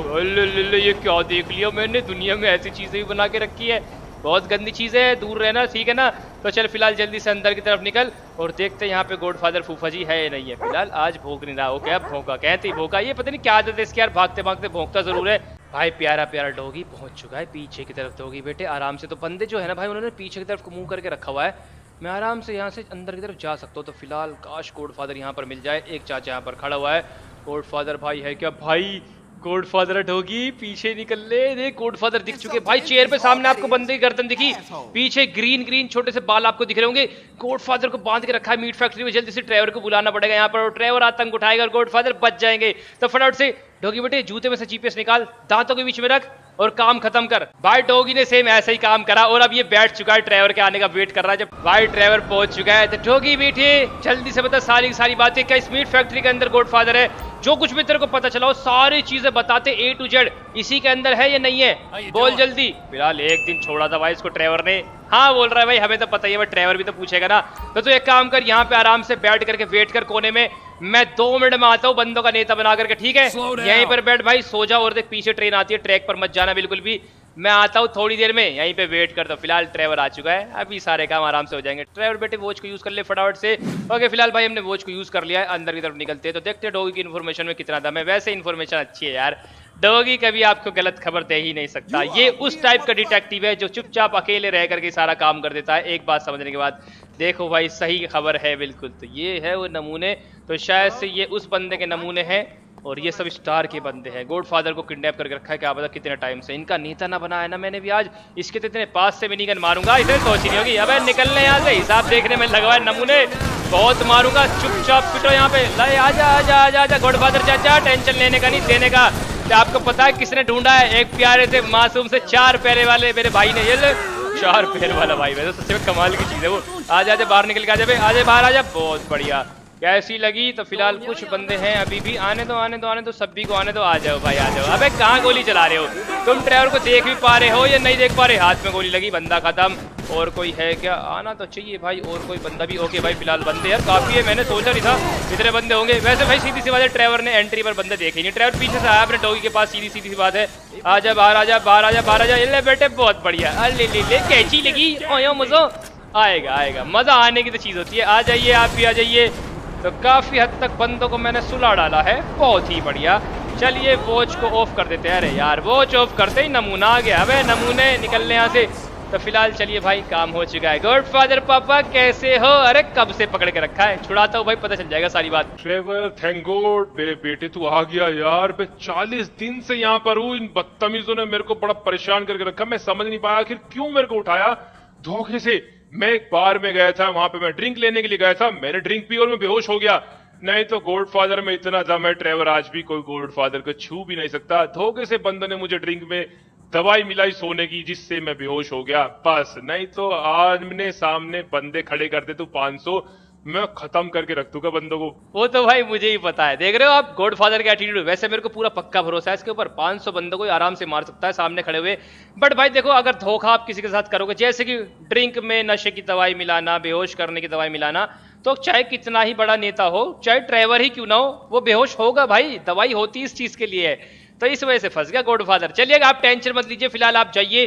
ये क्या देख लिया मैंने, दुनिया में ऐसी चीजें भी बना के रखी है, बहुत गंदी चीजें है, दूर रहना, ठीक है ना। तो चल फिलहाल जल्दी से अंदर की तरफ निकल और देखते हैं यहाँ पे गॉडफादर फूफा जी है या नहीं है। फिलहाल आज भोंक नहीं रहा, ओके अब भोंका, कहते ही भोंका, ये पता नहीं क्या आदत है इसकी यार, भागते भागते भोंकता जरूर है। भाई प्यारा प्यारा डॉगी पहुंच चुका है पीछे की तरफ। डॉगी बेटे आराम से। तो बंदे जो है ना भाई उन्होंने पीछे की तरफ मुंह करके रखा हुआ है, मैं आराम से यहाँ से अंदर की तरफ जा सकता हूँ। तो फिलहाल काश गॉडफादर यहाँ पर मिल जाए। एक चाचा यहाँ पर खड़ा हुआ है। गॉडफादर भाई है क्या? भाई गॉडफादर हटोगी, पीछे निकल ले। देख गॉडफादर दिख चुके भाई चेयर पे सामने। आपको बंदे की गर्दन दिखी, पीछे ग्रीन ग्रीन छोटे से बाल आपको दिख रहे होंगे। गॉडफादर को बांध के रखा है मीट फैक्ट्री में। जल्दी से ट्रेवर को बुलाना पड़ेगा यहाँ पर। ट्रेवर आतंक उठाएगा और गॉडफादर बच जाएंगे। तो फटाफट से डॉगी बेटे जूते में से जीपीएस निकाल, दांतों के बीच में रख और काम खत्म कर। भाई डॉगी ने सेम ऐसा ही काम करा और अब ये बैठ चुका है, ट्रेवर के आने का वेट कर रहा है। जब भाई ट्रेवर पहुंच चुका है तो डॉगी बेटे जल्दी से बता सारी की सारी बातें। क्या इस मीट फैक्ट्री के अंदर गॉडफादर है? जो कुछ भी तेरे को पता चला हो सारी चीजें बताते A to Z इसी के अंदर है या नहीं है, बोल जल्दी। फिलहाल एक दिन छोड़ा था भाई इसको ट्रेवर ने। हाँ बोल रहा है भाई, हमें तो पता ही है, ट्रेवर भी तो पूछेगा ना। तो तू एक काम कर, यहाँ पे आराम से बैठ करके वेट कर कोने में। मैं 2 मिनट में आता हूँ बंदों का नेता बना करके, ठीक है? यहीं पर बैठ भाई, सो जा। और देख पीछे ट्रेन आती है, ट्रैक पर मत जाना बिल्कुल भी। मैं आता हूँ थोड़ी देर में, यहीं पे वेट कर। तो फिलहाल ट्रेवर आ चुका है, अभी सारे काम आराम से हो जाएंगे। ट्रेवर बेटे वॉच को यूज कर ले फटाफट से। ओके फिलहाल भाई हमने वॉच को यूज कर लिया है, अंदर की तरफ निकलते हैं। तो देखते हैं डॉगी की इन्फॉर्मेशन में कितना दम है। वैसे इन्फॉर्मेशन अच्छी है यार, डॉगी कभी आपको गलत खबर दे ही नहीं सकता। ये उस टाइप का डिटेक्टिव है जो चुपचाप अकेले रह करके सारा काम कर देता है एक बात समझने के बाद। देखो भाई सही खबर है बिल्कुल। तो ये है वो नमूने, तो शायद से ये उस बंदे के नमूने हैं और ये सब स्टार के बंदे हैं। गॉडफादर को किडनैप करके रखा है, क्या पता कितने टाइम से। इनका नेता ना बना है ना मैंने भी आज। इसके तो इतने पास से मिनीगन मारूंगा, इसे सोच ही नहीं होगी। अबे निकलने यहाँ से, हिसाब देखने में लगा है नमूने, बहुत मारूंगा। चुपचाप पिटो यहाँ पे। लाई आजा आजा आजा आजा गॉडफादर चाचा, टेंशन लेने का नहीं देने का। क्या आपको पता है किसने ढूंढा है? एक प्यारे से मासूम से 4 पैरे वाले मेरे भाई ने। ये 4 पैर वाला भाई, वैसे सच में कमाल की चीज है वो। आजा आजा बाहर निकल के आजा भाई, आजा बाहर आजा। बहुत बढ़िया, कैसी लगी? तो फिलहाल कुछ बंदे हैं अभी भी। आने दो आने दो आने दो, सभी को आने दो। आ जाओ भाई आ जाओ। अबे कहाँ गोली चला रहे हो तुम? ट्रेवर को देख भी पा रहे हो या नहीं देख पा रहे? हाथ में गोली लगी, बंदा खत्म। और कोई है क्या? आना तो चाहिए भाई, और कोई बंदा भी। ओके भाई फिलहाल बंदे यार काफी है, मैंने सोचा नहीं था इतने बंदे होंगे। वैसे भाई सीधी सी बात है, ट्रेवर ने एंट्री पर बंदे देखे नहीं। ट्रेवर पीछे से आया अपने डॉगी के पास, सीधी सीधी सी बात है। आजा बाहर आजा बाहर आजा बाहर आजा। ले बेटे बहुत बढ़िया। अरे ले कैची लगी? ओ मजा आएगा आएगा, मजा आने की तो चीज होती है। आ जाइए आप भी आ जाइए। तो काफी हद तक बंदों को मैंने सुला डाला है, बहुत ही बढ़िया। चलिए वॉच को ऑफ कर देते हैं। अरे यार वॉच ऑफ करते ही नमूना आ गया। अबे नमूने निकलने यहाँ से। तो फिलहाल चलिए भाई काम हो चुका है। गॉडफादर पापा कैसे हो? अरे कब से पकड़ के रखा है, छुड़ाता हूँ भाई, पता चल जाएगा सारी बात। ट्रेवर थैंक गॉड मेरे बेटे तू आ गया यार। मैं 40 दिन से यहाँ पर हूँ, इन बदतमीजों ने मेरे को बड़ा परेशान करके रखा। मैं समझ नहीं पाया आखिर क्यों मेरे को उठाया धोखे से। मैं एक बार में गया था, वहां पे मैं ड्रिंक लेने के लिए गया था, मैंने ड्रिंक पी और मैं बेहोश हो गया। नहीं तो गॉडफादर में इतना दम है ट्रेवर, आज भी कोई गॉडफादर को छू भी नहीं सकता। धोखे से बंदे ने मुझे ड्रिंक में दवाई मिलाई सोने की, जिससे मैं बेहोश हो गया बस। नहीं तो आमने सामने बंदे खड़े करते तो 500 मैं खत्म करके रख दूंगा बंदों को। वो तो भाई मुझे ही पता है, देख रहे हो आप गॉडफादर का एटीट्यूड। वैसे मेरे को पूरा पक्का भरोसा है इसके ऊपर, 500 बंदों को आराम से मार सकता है सामने खड़े हुए। बट भाई देखो अगर धोखा आप किसी के साथ करोगे, जैसे कि ड्रिंक में नशे की दवाई मिलाना, बेहोश करने की दवाई मिलाना, तो चाहे कितना ही बड़ा नेता हो, चाहे ट्रेवर ही क्यों ना हो, वो बेहोश होगा भाई। दवाई होती इस चीज के लिए है। तो इस वजह से फंस गया गॉडफादर। चलिए आप टेंशन मत लीजिए, फिलहाल आप जाइए।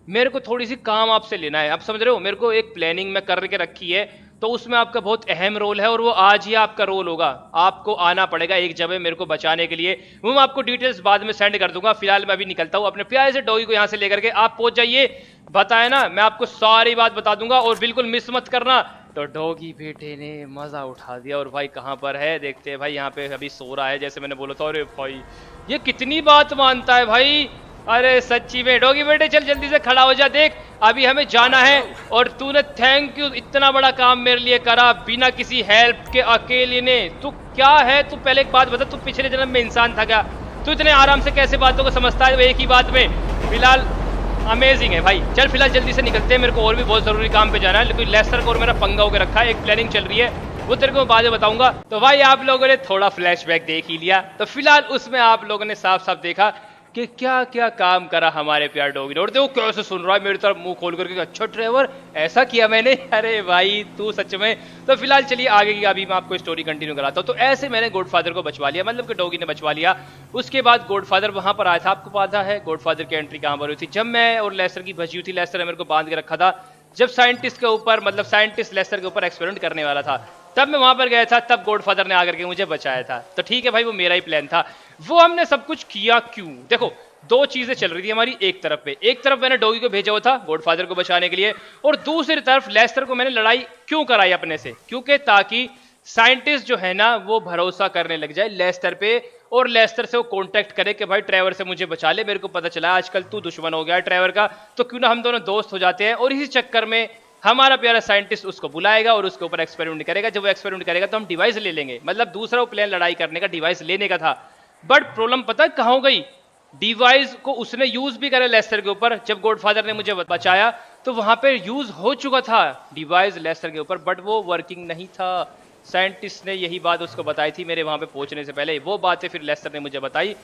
मेरे को थोड़ी सी काम आपसे लेना है, आप समझ रहे हो? मेरे को एक प्लानिंग में करके रखी है, तो उसमें आपका बहुत अहम रोल है और वो आज ही आपका रोल होगा। आपको आना पड़ेगा एक जगह मेरे को बचाने के लिए। वो मैं आपको डिटेल्स बाद में सेंड कर दूंगा। फिलहाल मैं अभी निकलता हूँ अपने प्यारे से डॉगी को यहाँ से लेकर के। आप पहुंच जाइए, बताए ना, मैं आपको सारी बात बता दूंगा और बिल्कुल मिस मत करना। तो डॉगी बेटे ने मजा उठा दिया। और भाई कहाँ पर है देखते हैं भाई। यहाँ पे अभी सो रहा है जैसे मैंने बोला था। अरे भाई ये कितनी बात मानता है भाई। अरे सच्ची में डॉगी बेटे चल जल्दी से खड़ा हो जा। देख अभी हमें जाना है और तूने थैंक यू, इतना बड़ा काम मेरे लिए करा बिना किसी हेल्प के, अकेले ने। तू क्या है? तू पहले एक बात बता, तू पिछले जन्म में इंसान था क्या? तू इतने आराम से कैसे बातों को समझता है एक ही बात में? फिलहाल अमेजिंग है भाई। चल फिलहाल जल्दी से निकलते हैं, मेरे को और भी बहुत जरूरी काम पे जाना है। लेकिन लेस्टर को और मेरा पंगा होकर रखा है, एक प्लानिंग चल रही है, वो तेरे को बाद में बताऊंगा। तो भाई आप लोगों ने थोड़ा फ्लैशबैक देख ही लिया, तो फिलहाल उसमें आप लोगों ने साफ साफ देखा कि क्या क्या काम करा हमारे प्यार डॉगी ने। और देखो कैसे सुन रहा है मेरी तरफ मुंह खोल करके, अच्छा ट्रेवर ऐसा किया मैंने? अरे भाई तू सच में। तो फिलहाल चलिए आगे की अभी मैं आपको स्टोरी कंटिन्यू कराता हूँ। तो ऐसे मैंने गॉडफादर को बचवा लिया, मतलब कि डॉगी ने बचवा लिया। उसके बाद गॉडफादर वहां पर आया था। आपको पता है गॉडफादर की एंट्री कहां पर हुई थी? जब मैं और लेस्टर की बची हुई थी, लेस्टर ने मेरे को बांध के रखा था। जब साइंटिस्ट के ऊपर, मतलब साइंटिस्ट लेस्टर के ऊपर एक्सपेरिमेंट करने वाला था, तब मैं वहां पर गया था। तब गॉडफादर ने आकर के मुझे बचाया था। तो ठीक है भाई, वो मेरा ही प्लान था। वो हमने सब कुछ किया क्यों? देखो दो चीजें चल रही थी हमारी एक तरफ पे। एक तरफ मैंने डॉगी को भेजा हुआ था गॉडफादर को बचाने के लिए, और दूसरी तरफ लेस्टर को मैंने लड़ाई क्यों कराई अपने से, क्योंकि ताकि साइंटिस्ट जो है ना वो भरोसा करने लग जाए लेस्टर पे, और लेस्टर से वो कांटेक्ट करे कि भाई ट्रेवर से मुझे बचा ले, मेरे को पता चला आजकल तू दुश्मन हो गया है ट्रेवर का, तो क्यों ना हम दोनों दोस्त हो जाते हैं। और इसी चक्कर में हमारा प्यारा साइंटिस्ट उसको बुलाएगा और उसके ऊपर एक्सपेरिमेंट करेगा। जब वो एक्सपेरिमेंट करेगा तो हम डिवाइस ले लेंगे, मतलब दूसरा वो प्लान लड़ाई करने का डिवाइस लेने का था। बट प्रॉब्लम पता है कहां हो गई, डिवाइस को उसने यूज भी करा लेस्टर के ऊपर। जब गॉडफादर ने मुझे बचाया तो वहां पे यूज हो चुका था डिवाइस लेस्टर के ऊपर, बट वो वर्किंग नहीं था। साइंटिस्ट ने यही बात उसको बताई थी मेरे वहां पे पहुंचने से पहले, वो बातें फिर लेस्टर ने मुझे बताई,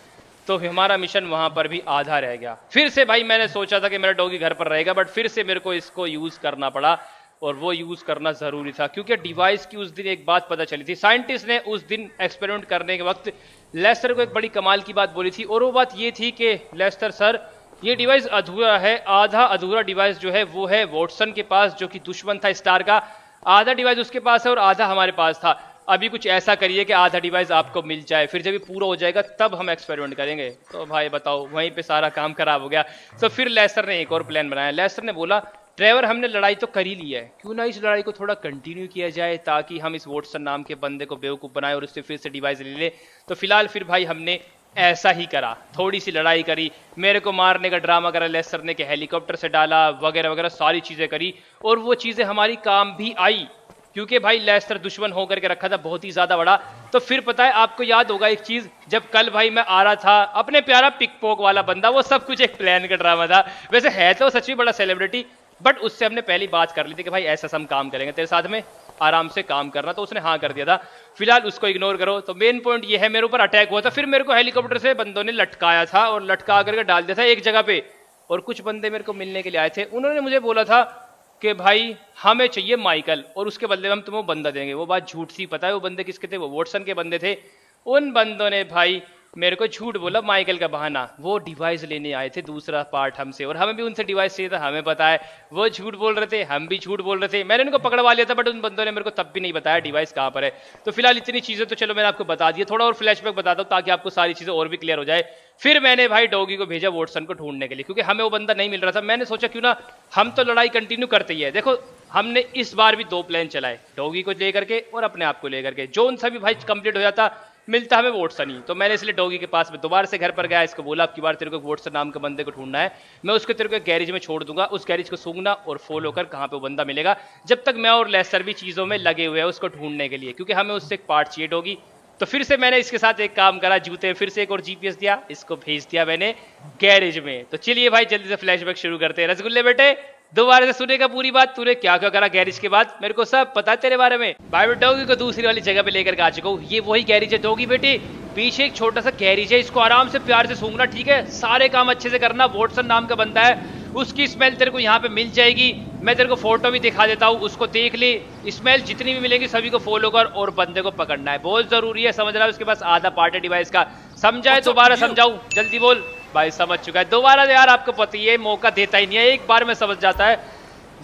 तो हमारा मिशन वहां पर भी आधा रह गया। फिर से भाई मैंने सोचा था कि मेरा डॉगी घर पर रहेगा, बट फिर से मेरे को इसको यूज करना पड़ा, और वो यूज करना जरूरी था, क्योंकि डिवाइस की उस दिन एक बात पता चली थी। साइंटिस्ट ने उस दिन एक्सपेरिमेंट करने के वक्त लेस्टर को एक बड़ी कमाल की बात बोली थी, और वो बात ये थी कि लेस्टर सर ये डिवाइस अधूरा है, आधा अधूरा डिवाइस जो है वो है वॉटसन के पास जो कि दुश्मन था स्टार का, आधा डिवाइस उसके पास है और आधा हमारे पास था। अभी कुछ ऐसा करिए कि आधा डिवाइस आपको मिल जाए, फिर जब ये पूरा हो जाएगा तब हम एक्सपेरिमेंट करेंगे। तो भाई बताओ वहीं पे सारा काम खराब हो गया। तो फिर लेस्टर ने एक और प्लान बनाया। लेस्टर ने बोला ट्रेवर हमने लड़ाई तो कर ही ली है, क्यों ना इस लड़ाई को थोड़ा कंटिन्यू किया जाए ताकि हम इस वॉटसन नाम के बंदे को बेवकूफ़ बनाए और उससे फिर से डिवाइस ले ले। तो फिलहाल फिर भाई हमने ऐसा ही करा, थोड़ी सी लड़ाई करी, मेरे को मारने का ड्रामा करा लेस्टर ने कि हेलीकॉप्टर से डाला वगैरह वगैरह सारी चीज़ें करी, और वो चीज़ें हमारी काम भी आई, क्योंकि भाई लेस्टर दुश्मन होकर के रखा था बहुत ही ज्यादा बड़ा। तो फिर पता है आपको याद होगा एक चीज, जब कल भाई मैं आ रहा था अपने प्यारा पिकपॉक वाला बंदा, वो सब कुछ एक प्लान का ड्रामा था। वैसे है तो सच में बड़ा सेलिब्रिटी, बट उससे हमने पहली बात कर ली थी कि भाई ऐसा हम काम करेंगे तेरे साथ में, आराम से काम करना, तो उसने हाँ कर दिया था। फिलहाल उसको इग्नोर करो। तो मेन पॉइंट ये है, मेरे ऊपर अटैक हुआ था, फिर मेरे को हेलीकॉप्टर से बंदों ने लटकाया था और लटका करके डाल दिया था एक जगह पे, और कुछ बंदे मेरे को मिलने के लिए आए थे। उन्होंने मुझे बोला था कि भाई हमें चाहिए माइकल और उसके बदले में हम तुम्हें बंदा देंगे। वो बात झूठ थी, पता है वो बंदे किसके थे, वो वॉटसन के बंदे थे। उन बंदों ने भाई मेरे को झूठ बोला माइकल का बहाना, वो डिवाइस लेने आए थे दूसरा पार्ट हमसे, और हमें भी उनसे डिवाइस चाहिए था, हमें पता है वो झूठ बोल रहे थे, हम भी झूठ बोल रहे थे। मैंने उनको पकड़वा लिया था, बट उन बंदों ने मेरे को तब भी नहीं बताया डिवाइस कहाँ पर है। तो फिलहाल इतनी चीजें तो चलो मैंने आपको बता दी, थोड़ा और फ्लैशबैक बताता हूँ ताकि आपको सारी चीजें और भी क्लियर हो जाए। फिर मैंने भाई डॉगी को भेजा वॉटसन को ढूंढने के लिए, क्योंकि हमें वो बंदा नहीं मिल रहा था। मैंने सोचा क्यों ना हम तो लड़ाई कंटिन्यू करते ही है। देखो हमने इस बार भी दो प्लान चलाए, डॉगी को लेकर के और अपने आप को लेकर के, जोन सा भी भाई कंप्लीट हो जाता, मिलता हमें वॉटसन ही। तो मैंने इसलिए डॉगी के पास में दोबारा से घर पर गया, इसको बोला अब की बार तेरे को वॉटसन नाम के बंदे को ढूंढना है, मैं उसको तेरे को एक गैरेज में छोड़ दूंगा, उस गैरेज को सूंघना और फॉलो कर कहाँ पे वो बंदा मिलेगा। जब तक मैं और लेस्टर भी चीजों में लगे हुए हैं उसको ढूंढने के लिए, क्योंकि हमें उससे एक पार्ट चाहिए डॉगी। तो फिर से मैंने इसके साथ एक काम करा, जूते फिर से एक और जीपीएस दिया, इसको भेज दिया मैंने गैरेज में। तो चलिए भाई जल्दी से फ्लैशबैक शुरू करते हैं। रसगुल्ले बेटे दोबारा से सुनेगा पूरी बात, तूने क्या क्या करा गैरेज के बाद, मेरे को सब पता है तेरे बारे में। भाई डॉगी को दूसरी वाली जगह पे लेकर के आ चुका हूँ, ये वही गैरेज है डॉगी बेटे, पीछे एक छोटा सा गैरेज है, इसको आराम से प्यार से सूंघना, ठीक है, सारे काम अच्छे से करना। वॉटसन नाम का बंदा है, उसकी स्मेल तेरे को यहाँ पे मिल जाएगी, मैं तेरे को फोटो भी दिखा देता हूँ, उसको देख ले, स्मेल जितनी भी मिलेगी सभी को फॉलो कर और बंदे को पकड़ना है, बहुत जरूरी है, समझ रहा है। उसके पास आधा पार्ट है डिवाइस का, समझाए दोबारा समझाऊं, जल्दी बोल। भाई समझ चुका है, दोबारा यार आपको पता ही है मौका देता ही नहीं है, एक बार में समझ जाता है।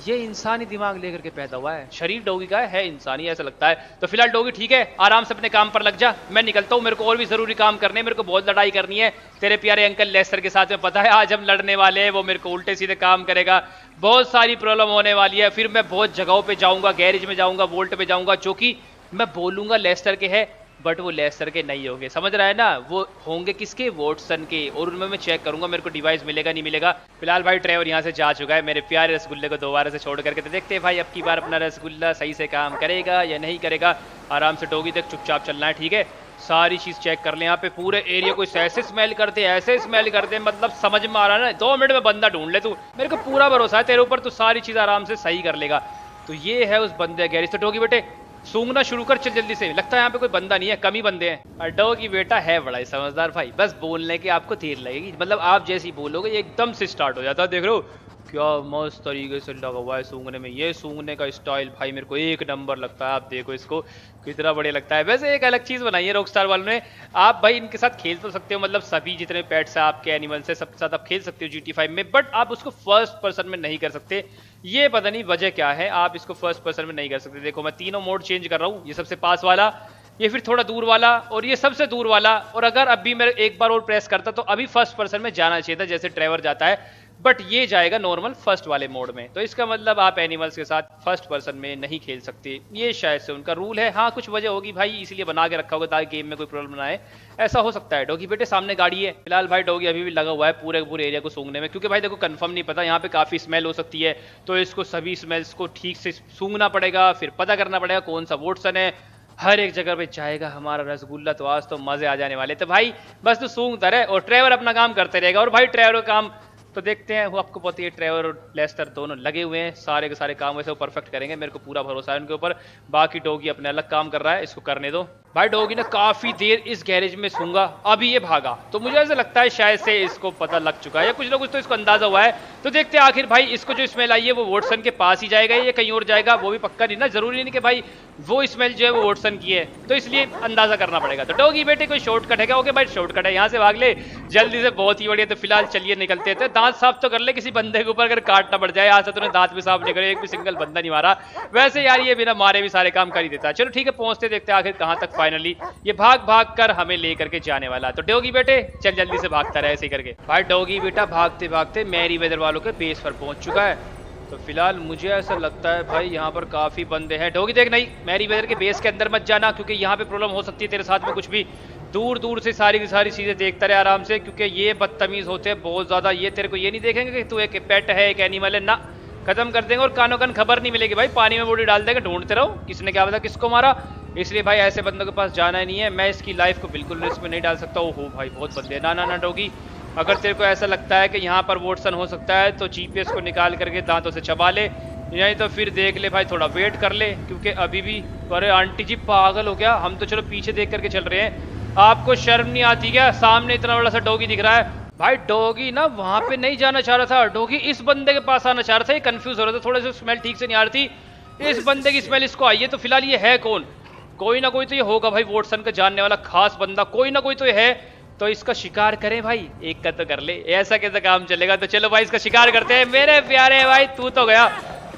ये इंसानी दिमाग लेकर के पैदा हुआ है, शरीर डॉगी का है इंसानी ऐसा लगता है। तो फिलहाल डॉगी ठीक है, आराम से अपने काम पर लग जा, मैं निकलता हूँ, मेरे को और भी जरूरी काम करने हैं, मेरे को बहुत लड़ाई करनी है तेरे प्यारे अंकल लेस्टर के साथ में, पता है आज हम लड़ने वाले हैं, वो मेरे को उल्टे सीधे काम करेगा, बहुत सारी प्रॉब्लम होने वाली है। फिर मैं बहुत जगहों पे जाऊंगा, गैरेज में जाऊंगा, वोल्ट पे जाऊंगा, जो कि मैं बोलूंगा लेस्टर के है, बट वो लेस्टर के नहीं होंगे, समझ रहा है ना, वो होंगे किसके, वॉटसन के, और उनमें मैं चेक करूंगा मेरे को डिवाइस मिलेगा नहीं मिलेगा। फिलहाल भाई ट्रेवर यहाँ से जा चुका है, मेरे प्यारे रसगुल्ले को दोबारा से छोड़ करके, तो देखते हैं भाई अब की बार अपना रसगुल्ला सही से काम करेगा या नहीं करेगा। आराम से डॉगी तक चुपचाप चलना है, ठीक है, सारी चीज चेक कर ले, यहाँ पे पूरे एरिया को ऐसे स्मेल करते ऐसे स्मेल करते, मतलब समझ में आ रहा है ना, 2 मिनट में बंदा ढूंढ ले तू, मेरे को पूरा भरोसा है तेरे ऊपर, तू सारी चीज आराम से सही कर लेगा। तो ये है उस बंदे गैरेज। तो डॉगी बेटे सूंघना शुरू कर, चल जल्दी से, लगता है यहाँ पे कोई बंदा नहीं है, कम ही बंदे हैं। डॉगी बेटा है बड़ा ही समझदार भाई, बस बोलने के आपको देर लगेगी, मतलब आप जैसे ही बोलोगे ये एकदम से स्टार्ट हो जाता है। देख रहे हो क्या मस्त तरीके से लगा हुआ है सूंघने में, ये सूंघने का स्टाइल भाई मेरे को एक नंबर लगता है। आप देखो इसको कितना बढ़िया लगता है। वैसे एक अलग चीज बनाई है रॉकस्टार वालों ने, आप भाई इनके साथ खेल तो सकते हो, मतलब सभी जितने पेट्स है आपके एनिमल्स है सबके साथ आप खेल सकते हो GT5 में, बट आप उसको फर्स्ट पर्सन में नहीं कर सकते, ये पता नहीं वजह क्या है, आप इसको फर्स्ट पर्सन में नहीं कर सकते। देखो मैं तीनों मोड चेंज कर रहा हूँ, ये सबसे पास वाला, ये फिर थोड़ा दूर वाला और ये सबसे दूर वाला। और अगर अभी मैं एक बार और प्रेस करता तो अभी फर्स्ट पर्सन में जाना चाहिए था जैसे ट्रेवर जाता है, बट ये जाएगा नॉर्मल फर्स्ट वाले मोड में। तो इसका मतलब आप एनिमल्स के साथ फर्स्ट पर्सन में नहीं खेल सकते, ये शायद से उनका रूल है। हाँ कुछ वजह होगी भाई, इसलिए बना के रखा होगा ताकि गेम में कोई प्रॉब्लम ना आए, ऐसा हो सकता है। डॉगी बेटे सामने गाड़ी है, फिलहाल भाई डॉगी अभी भी लगा हुआ है पूरे एरिया को सूंघने में, क्योंकि भाई देखो कंफर्म नहीं पता, यहाँ पे काफी स्मेल हो सकती है, तो इसको सभी स्मेल्स को ठीक से सूंघना पड़ेगा, फिर पता करना पड़ेगा कौन सा वोटसन है। हर एक जगह पे जाएगा हमारा रसगुल्ला, तो आज तो मजे आ जाने वाले। तो भाई बस तू सूंघता रहे और ट्रेवर अपना काम करते रहेगा। और भाई ट्रेवर का काम तो देखते हैं, वो आपको पता है ट्रेवर और लेस्टर दोनों लगे हुए हैं, सारे के सारे काम वैसे वो परफेक्ट करेंगे, मेरे को पूरा भरोसा है उनके ऊपर। बाकी डॉगी अपने अलग काम कर रहा है, इसको करने दो। भाई डॉगी ने काफी देर इस गैरेज में सूंघा, अभी ये भागा, तो मुझे ऐसा लगता है शायद से इसको पता लग चुका है या कुछ ना कुछ तो इसको अंदाजा हुआ है। तो देखते हैं आखिर भाई इसको जो स्मेल आई है वो वोटसन के पास ही जाएगा या कहीं और जाएगा, वो भी पक्का नहीं ना, जरूरी नहीं कि भाई वो स्मेल जो है वो वोटसन की है, तो इसलिए अंदाजा करना पड़ेगा। तो डॉगी बेटे कोई शॉर्टकट है क्या? ओके भाई शॉर्टकट है, यहाँ से भाग ले जल्दी से, बहुत ही बढ़िया। तो फिलहाल चलिए निकलते थे, दांत साफ तो कर ले किसी बंदे के ऊपर अगर काटना पड़ जाए। आज से तूने दांत भी साफ नहीं करे, एक भी सिंगल बंदा नहीं मारा, वैसे यार ये बिना मारे भी सारे काम कर ही देता है। चलो ठीक है पहुंचते, देखते हैं आखिर कहां तक फाइनली ये भाग भाग कर हमें लेकर के जाने वाला। तो डॉगी बेटे चल जल्दी से भागता रहे ऐसे करके। भाई डॉगी बेटा भागते भागते मैरी वेदर वालों के बेस पर पहुंच चुका है। तो फिलहाल मुझे ऐसा लगता है भाई यहाँ पर काफी बंदे हैं। डॉगी देख, नहीं मैरी वेदर के बेस के अंदर मत जाना, क्योंकि यहाँ पे प्रॉब्लम हो सकती है तेरे साथ में कुछ भी। दूर दूर से सारी की सारी चीजें देखता रहे आराम से, क्योंकि ये बदतमीज होते हैं बहुत ज्यादा। ये तेरे को ये नहीं देखेंगे कि तू एक पेट है, एक एनिमल है ना, खत्म कर देंगे और कानों कान खबर नहीं मिलेगी भाई, पानी में बॉडी डाल देंगे, ढूंढते रहो किसने क्या पता किसको मारा। इसलिए भाई ऐसे बंदों के पास जाना ही नहीं है, मैं इसकी लाइफ को बिल्कुल रिस्क में नहीं डाल सकता। ओहो भाई बहुत बंदे, ना ना ना डॉगी, अगर तेरे को ऐसा लगता है कि यहाँ पर वोटसन हो सकता है तो जीपीएस को निकाल करके दांतों से चबा ले, नहीं तो फिर देख ले भाई थोड़ा वेट कर ले, क्योंकि अभी भी। अरे आंटी जी पागल हो गया, हम तो चलो पीछे देख करके चल रहे हैं, आपको शर्म नहीं आती क्या? सामने इतना बड़ा सा डॉगी दिख रहा है। भाई डॉगी ना वहां पे नहीं जाना चाह रहा था, डॉगी इस बंदे के पास आना चाह रहा था, ये कंफ्यूज हो रहा था, थोड़े से स्मेल ठीक से नहीं आ रही थी, इस बंदे की स्मेल इसको आई है। तो फिलहाल ये है कौन? कोई ना कोई तो ये होगा भाई, वोटसन का जानने वाला खास बंदा कोई ना कोई तो ये है। तो इसका शिकार करें भाई, एक का तो कर ले, ऐसा कैसे काम चलेगा? तो चलो भाई इसका शिकार करते हैं। मेरे प्यारे भाई तू तो गया,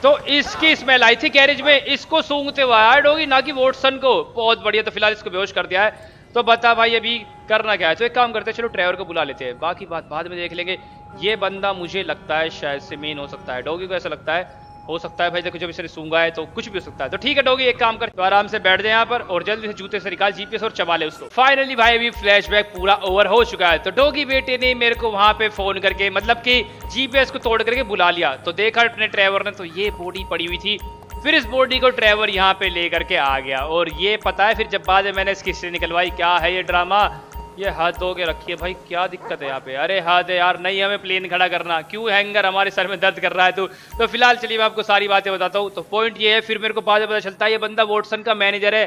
तो इसकी स्मेल आई थी गैरेज में, इसको सूंघते हुए आया डॉगी, ना कि वोटसन को। बहुत बढ़िया, तो फिलहाल इसको बेहोश कर दिया है। तो बता भाई अभी करना क्या है? तो एक काम करते हैं, चलो ट्रेवर को बुला लेते हैं, बाकी बात बाद में देख लेंगे। ये बंदा मुझे लगता है शायद से मेन हो सकता है, डॉगी को ऐसा लगता है, हो सकता है भाई देखो जब इसने सूंघा है तो कुछ भी हो सकता है। तो ठीक है डॉगी एक काम कर, तो आराम से बैठ जाए यहाँ पर और जल्दी से जूते से निकाल जीपीएस और चबा ले उसको। फाइनली भाई अभी फ्लैशबैक पूरा ओवर हो चुका है। तो डॉगी बेटे ने मेरे को वहां पे फोन करके मतलब कि जीपीएस को तोड़ करके बुला लिया। तो देखा अपने ट्रेवर ने, तो ये बॉडी पड़ी हुई थी, फिर इस बॉडी को ट्रेवर यहाँ पे लेकर के आ गया। और ये पता है फिर जब बाद में मैंने इसकी हिस्ट्री निकलवाई, क्या है ये ड्रामा, ये हाथ धो के रखिए भाई, क्या दिक्कत है यहाँ पे? अरे हाथ है यार, नहीं हमें प्लेन खड़ा करना, क्यों हैंगर हमारे सर में दर्द कर रहा है तू? तो फिलहाल चलिए मैं आपको सारी बातें बताता हूँ। तो पॉइंट ये है, फिर मेरे को बाद में पता चलता है ये बंदा वोटसन का मैनेजर है।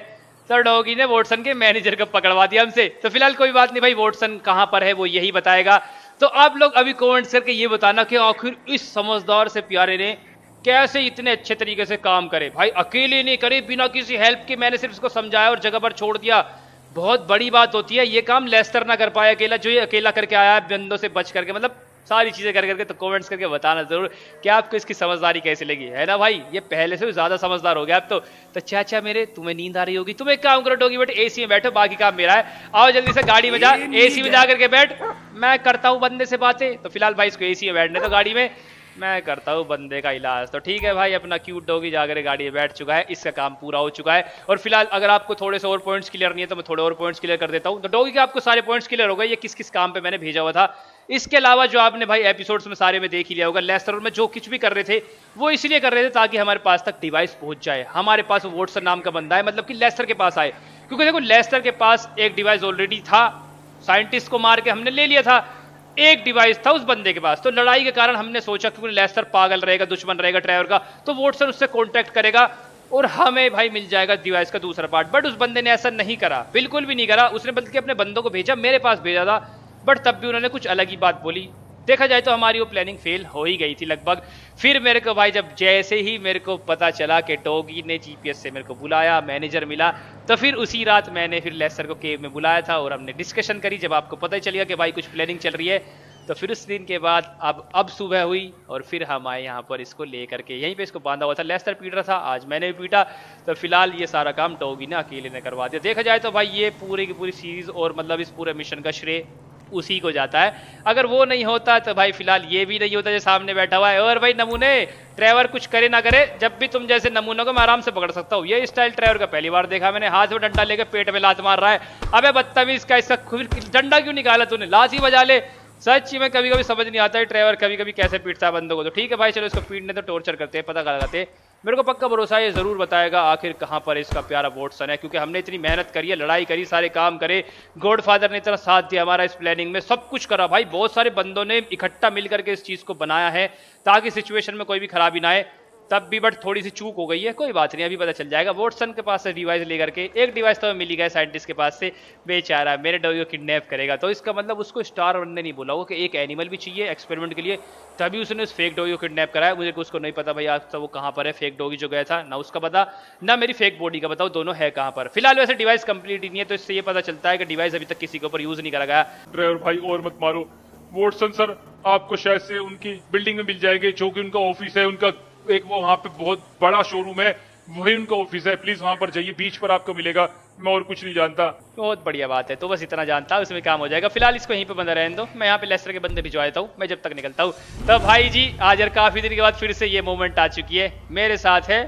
सर डॉगी ने वोटसन के मैनेजर को पकड़वा दिया हमसे। तो फिलहाल कोई बात नहीं भाई, वोटसन कहाँ पर है वो यही बताएगा। तो आप लोग अभी कॉमेंट्स करके ये बताना कि आखिर इस समझदार से प्यारे ने कैसे इतने अच्छे तरीके से काम करे। भाई अकेले नहीं करे, बिना किसी हेल्प के, मैंने सिर्फ इसको समझाया और जगह पर छोड़ दिया। बहुत बड़ी बात होती है, ये काम लेस्टर ना कर पाया अकेला, जो ये अकेला करके आया बंदों से बच करके, मतलब सारी चीजें कर करके। तो कमेंट्स करके बताना जरूर कि आपको इसकी समझदारी कैसी लगी, है ना भाई? ये पहले से भी ज्यादा समझदार हो गया अब तो चाचा मेरे, तुम्हें नींद आ रही होगी, तुम एक काम करो डॉगी बेटे एसी में बैठो, बाकी काम मेरा है। आओ जल्दी से गाड़ी में जा, एसी में जा करके बैठ, मैं करता हूँ बंदे से बातें। तो फिलहाल भाई इसको एसी में बैठने तो गाड़ी में, मैं करता हूँ बंदे का इलाज। तो ठीक है भाई, अपना क्यूट डॉगी जाकर गाड़ी में बैठ चुका है, इसका काम पूरा हो चुका है। और फिलहाल अगर आपको थोड़े से और पॉइंट्स क्लियर नहीं है तो मैं थोड़े और पॉइंट्स क्लियर कर देता हूँ। तो डॉगी के आपको सारे पॉइंट्स क्लियर हो गए, ये किस किस काम पे मैंने भेजा हुआ था। इसके अलावा जो आपने भाई एपिसोड्स में सारे में देख ही लिया होगा, लेस्टर में जो कुछ भी कर रहे थे वो इसलिए कर रहे थे ताकि हमारे पास तक डिवाइस पहुंच जाए, हमारे पास वोटसन नाम का बंदा है, मतलब कि लेस्टर के पास आए। क्योंकि देखो लेस्टर के पास एक डिवाइस ऑलरेडी था, साइंटिस्ट को मार के हमने ले लिया था, एक डिवाइस था उस बंदे के पास। तो लड़ाई के कारण हमने सोचा क्योंकि लेस्टर पागल रहेगा, दुश्मन रहेगा ट्रेवर का, तो वोटसन उससे कांटेक्ट करेगा और हमें भाई मिल जाएगा डिवाइस का दूसरा पार्ट। बट उस बंदे ने ऐसा नहीं करा, बिल्कुल भी नहीं करा। उसने बल्कि अपने बंदों को भेजा, मेरे पास भेजा था, बट तब भी उन्होंने कुछ अलग ही बात बोली। देखा जाए तो हमारी वो प्लानिंग फेल हो ही गई थी लगभग। फिर मेरे को भाई जब जैसे ही मेरे को पता चला कि डॉगी ने जीपीएस से मेरे को बुलाया, मैनेजर मिला, तो फिर उसी रात मैंने फिर लेस्टर को केव में बुलाया था और हमने डिस्कशन करी। जब आपको पता ही चलेगा कि भाई कुछ प्लानिंग चल रही है, तो फिर उस दिन के बाद अब सुबह हुई और फिर हम आए यहाँ पर इसको ले करके, यहीं पे इसको बांधा हुआ था, लेस्टर पीट रहा था, आज मैंने भी पीटा। तो फिलहाल ये सारा काम डॉगी ने अकेले ने करवा दिया। देखा जाए तो भाई ये पूरी की पूरी सीरीज और मतलब इस पूरे मिशन का श्रेय उसी को जाता है। अगर वो नहीं होता तो भाई फिलहाल ये भी नहीं होता जो सामने बैठा हुआ है। और भाई नमूने, ट्रेवर कुछ करे ना करे, जब भी तुम जैसे नमूनों को मैं आराम से पकड़ सकता हूँ। ये स्टाइल ट्रेवर का पहली बार देखा मैंने, हाथ में डंडा लेके पेट में लात मार रहा है। अबे बदतमीज, इसका डंडा क्यों निकाला तूने, लात ही बजा ले। सच्ची में कभी कभी समझ नहीं आता है ट्रेवर कभी कभी कैसे पीटता है बंदों को। तो ठीक है भाई चलो इसको पीटने तो टॉर्चर करते हैं, पता लगाते हैं। मेरे को पक्का भरोसा है ये जरूर बताएगा आखिर कहाँ पर इसका प्यारा वॉटसन है, क्योंकि हमने इतनी मेहनत करी है, लड़ाई करी, सारे काम करे, गॉडफादर ने इतना साथ दिया हमारा इस प्लानिंग में, सब कुछ करा भाई। बहुत सारे बंदों ने इकट्ठा मिल करके इस चीज को बनाया है ताकि सिचुएशन में कोई भी खराबी ना आए। तब भी बट थोड़ी सी चूक हो गई है, कोई बात नहीं, अभी पता चल जाएगा। वॉटसन के पास से डिवाइस लेकर के, एक डिवाइस तो मिल गया साइंटिस्ट के पास से, बेचारा मेरे डॉगी को किडनैप करेगा। तो इसका मतलब उसको स्टार वन ने नहीं बोला वो कि एक एनिमल भी चाहिए एक्सपेरिमेंट के लिए, तभी उसने उस फेक डॉगी को किडनैप कराया। मुझे उसको नहीं पता भाई आज तक वो कहाँ पर है, फेक डॉगी जो गया था ना उसका पता, ना मेरी फेक बॉडी का बताओ, दोनों है कहाँ पर। फिलहाल वैसे डिवाइस कंप्लीट ही नहीं है, तो इससे ये पता चलता है कि डिवाइस अभी तक किसी के ऊपर यूज नहीं करा गया। ड्राइवर भाई और मत मारो, वॉटसन सर आपको शायद से उनकी बिल्डिंग में मिल जाएंगे, जो कि उनका ऑफिस है, उनका एक वो वहाँ पे बहुत बड़ा शोरूम है, वही उनका ऑफिस है, प्लीज वहां पर जाइए, बीच पर आपको मिलेगा। मैं और कुछ नहीं जानता। बहुत बढ़िया बात है, तो बस इतना जानता, उसमें काम हो जाएगा। फिलहाल इसको यहीं पे बंदा रहने दो, मैं यहाँ पे लेस्टर के बंदे भिजवाता हूँ मैं जब तक निकलता हूँ। तो भाई जी आज यार काफी दिन के बाद फिर से ये मोमेंट आ चुकी है, मेरे साथ है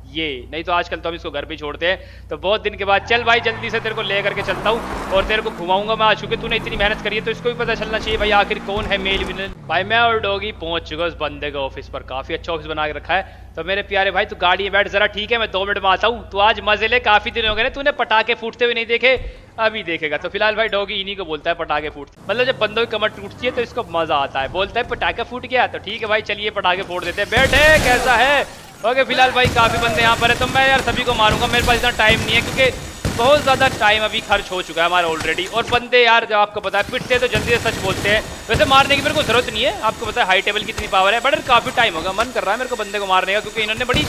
ये, नहीं तो आजकल तो हम इसको घर पे छोड़ते हैं। तो बहुत दिन के बाद चल भाई जल्दी से तेरे को ले करके चलता हूँ और तेरे को घुमाऊंगा मैं। आज चुके तूने इतनी मेहनत करी है तो इसको भी पता चलना चाहिए भाई आखिर कौन है मेल विलन। भाई मैं और डॉगी पहुंच चुका उस बंदे के ऑफिस पर, काफी अच्छा ऑफिस बना के रखा है। तो मेरे प्यारे भाई तू गाड़ी में बैठ जरा, ठीक है मैं 2 मिनट में आता हूँ, तू आज मजे ले, काफी दिन हो गए तूने पटाखे फूटते हुए नहीं देखे, अभी देखेगा। तो फिलहाल भाई डॉगी इन्हीं को बोलता है पटाखे फूटते, मतलब जब बंदों की कमर टूटती है तो इसको मजा आता है, बोलता है पटाखा फूट गया। तो ठीक है भाई चलिए पटाखे फोड़ देते हैं, बैठे कैसा है। ओके फिलहाल भाई काफी बंदे यहाँ पर है, तो मैं यार सभी को मारूंगा, मेरे पास इतना टाइम नहीं है क्योंकि बहुत ज्यादा टाइम अभी खर्च हो चुका है हमारा ऑलरेडी। और बंदे यार जब आपको पता है पिटते तो जल्दी से सच बोलते हैं, वैसे मारने की मेरे को जरूरत नहीं है, आपको पता है हाई टेबल की इतनी पावर है, बट काफी टाइम होगा, मन कर रहा है मेरे को बंदे को मारने का, क्योंकि इन्होंने बड़ी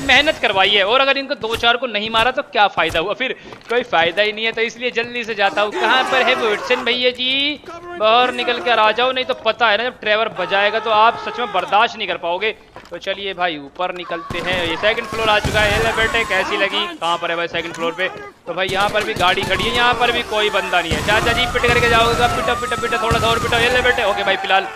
मेहनत करवाई है। और अगर इनको 2-4 को नहीं मारा तो क्या फायदा हुआ, फिर कोई फायदा ही नहीं है। तो इसलिए जल्दी से जाता हूँ। कहाँ पर है वॉटसन भैया जी, बाहर निकल कर आ जाओ, नहीं तो पता है ना जब ड्राइवर बजाएगा तो आप सच में बर्दाश्त नहीं कर पाओगे। तो चलिए भाई ऊपर निकलते हैं, ये 2nd फ्लोर आ चुका है। बेटे कैसी लगी, कहाँ पर है भाई 2nd फ्लोर पे। तो भाई यहाँ पर भी गाड़ी खड़ी है, यहाँ पर भी कोई बंदा नहीं है। चाचा जी पिट करके जाओगे, पिटो पिटो पिटो, थोड़ा सा और पिटो, ये ले बेटे। ओके भाई फिलहाल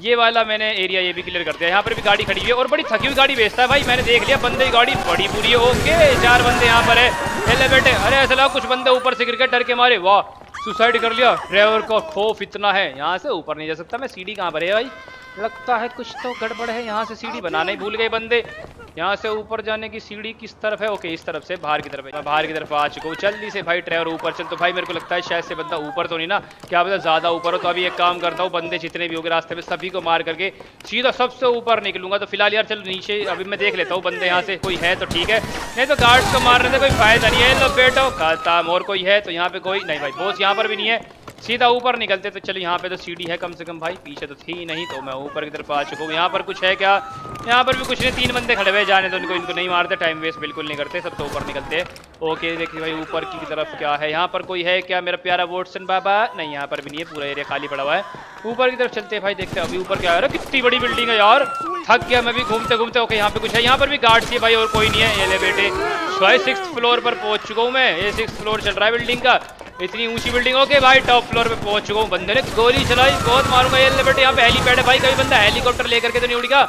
ये वाला मैंने एरिया ये भी क्लियर कर दिया। यहाँ पर भी गाड़ी खड़ी हुई है और बड़ी थकी हुई गाड़ी बेचता है भाई, मैंने देख लिया, बंदे की गाड़ी बड़ी पूरी है। ओके 4 बंदे यहाँ पर है, ले बेटे। अरे ऐसा लगा कुछ बंदे ऊपर से गिर के डर के मारे, वाह सुसाइड कर लिया। ड्राइवर को खौफ इतना है, यहाँ से ऊपर नहीं जा सकता मैं, सीढ़ी कहाँ पर है भाई, लगता है कुछ तो गड़बड़ है। यहाँ से सीढ़ी बनाना ही भूल गए बंदे, यहाँ से ऊपर जाने की सीढ़ी किस तरफ है, ओके इस तरफ से, बाहर की तरफ है। मैं बाहर की तरफ आ चुका हूँ, जल्दी से भाई ड्राइवर ऊपर चल। तो भाई मेरे को लगता है शायद से बंदा ऊपर तो नहीं ना, क्या पता ज्यादा ऊपर हो। तो अभी एक काम करता हूँ, बंदे जितने भी होंगे रास्ते में सभी को मार करके सीधा सबसे ऊपर निकलूंगा। तो फिलहाल यार चलो नीचे अभी मैं देख लेता हूँ बंदे यहाँ से कोई है तो ठीक है, नहीं तो गार्ड्स को मारने से कोई फायदा नहीं है। लो बेटो खत्म, और कोई है तो यहाँ पे कोई नहीं भाई, बॉस यहाँ पर भी नहीं है, सीधा ऊपर निकलते। तो चलो यहाँ पे तो सीढ़ी है कम से कम भाई, पीछे तो थी नहीं, तो मैं ऊपर की तरफ आ चुका हूँ। यहाँ पर कुछ है क्या, यहाँ पर भी कुछ नहीं, 3 बंदे खड़े हुए, जाने तो इनको नहीं मारते, टाइम वेस्ट बिल्कुल नहीं करते, सब तो ऊपर निकलते हैं। ओके देखिए भाई ऊपर की तरफ क्या है, यहाँ पर कोई है क्या मेरा प्यारा वॉटसन बाबा, नहीं यहाँ पर भी नहीं है, पूरा एरिया खाली पड़ा हुआ है। ऊपर की तरफ चलते हैं भाई, देखते हैं अभी ऊपर क्या है। कितनी बड़ी बिल्डिंग है यार, थक गया मैं भी घूमते घूमते। ओके यहाँ पे कुछ है, यहाँ पर भी गार्ड्स है भाई और कोई नहीं है। ये ले बेटे 6th फ्लोर पर पहुंच चुका हूँ मैं, ये 6th फ्लोर चल रहा है बिल्डिंग का, इतनी ऊंची बिल्डिंग। ओके भाई टॉप फ्लोर पे पहुंच चुका हूँ, बंदे ने गोली चलाई, बहुत मारूंगा। ये ले बेटे यहाँ पे हेलीपैड है भाई, कभी बंदा हेलीकॉप्टर लेकर के तो नहीं उड़ेगा।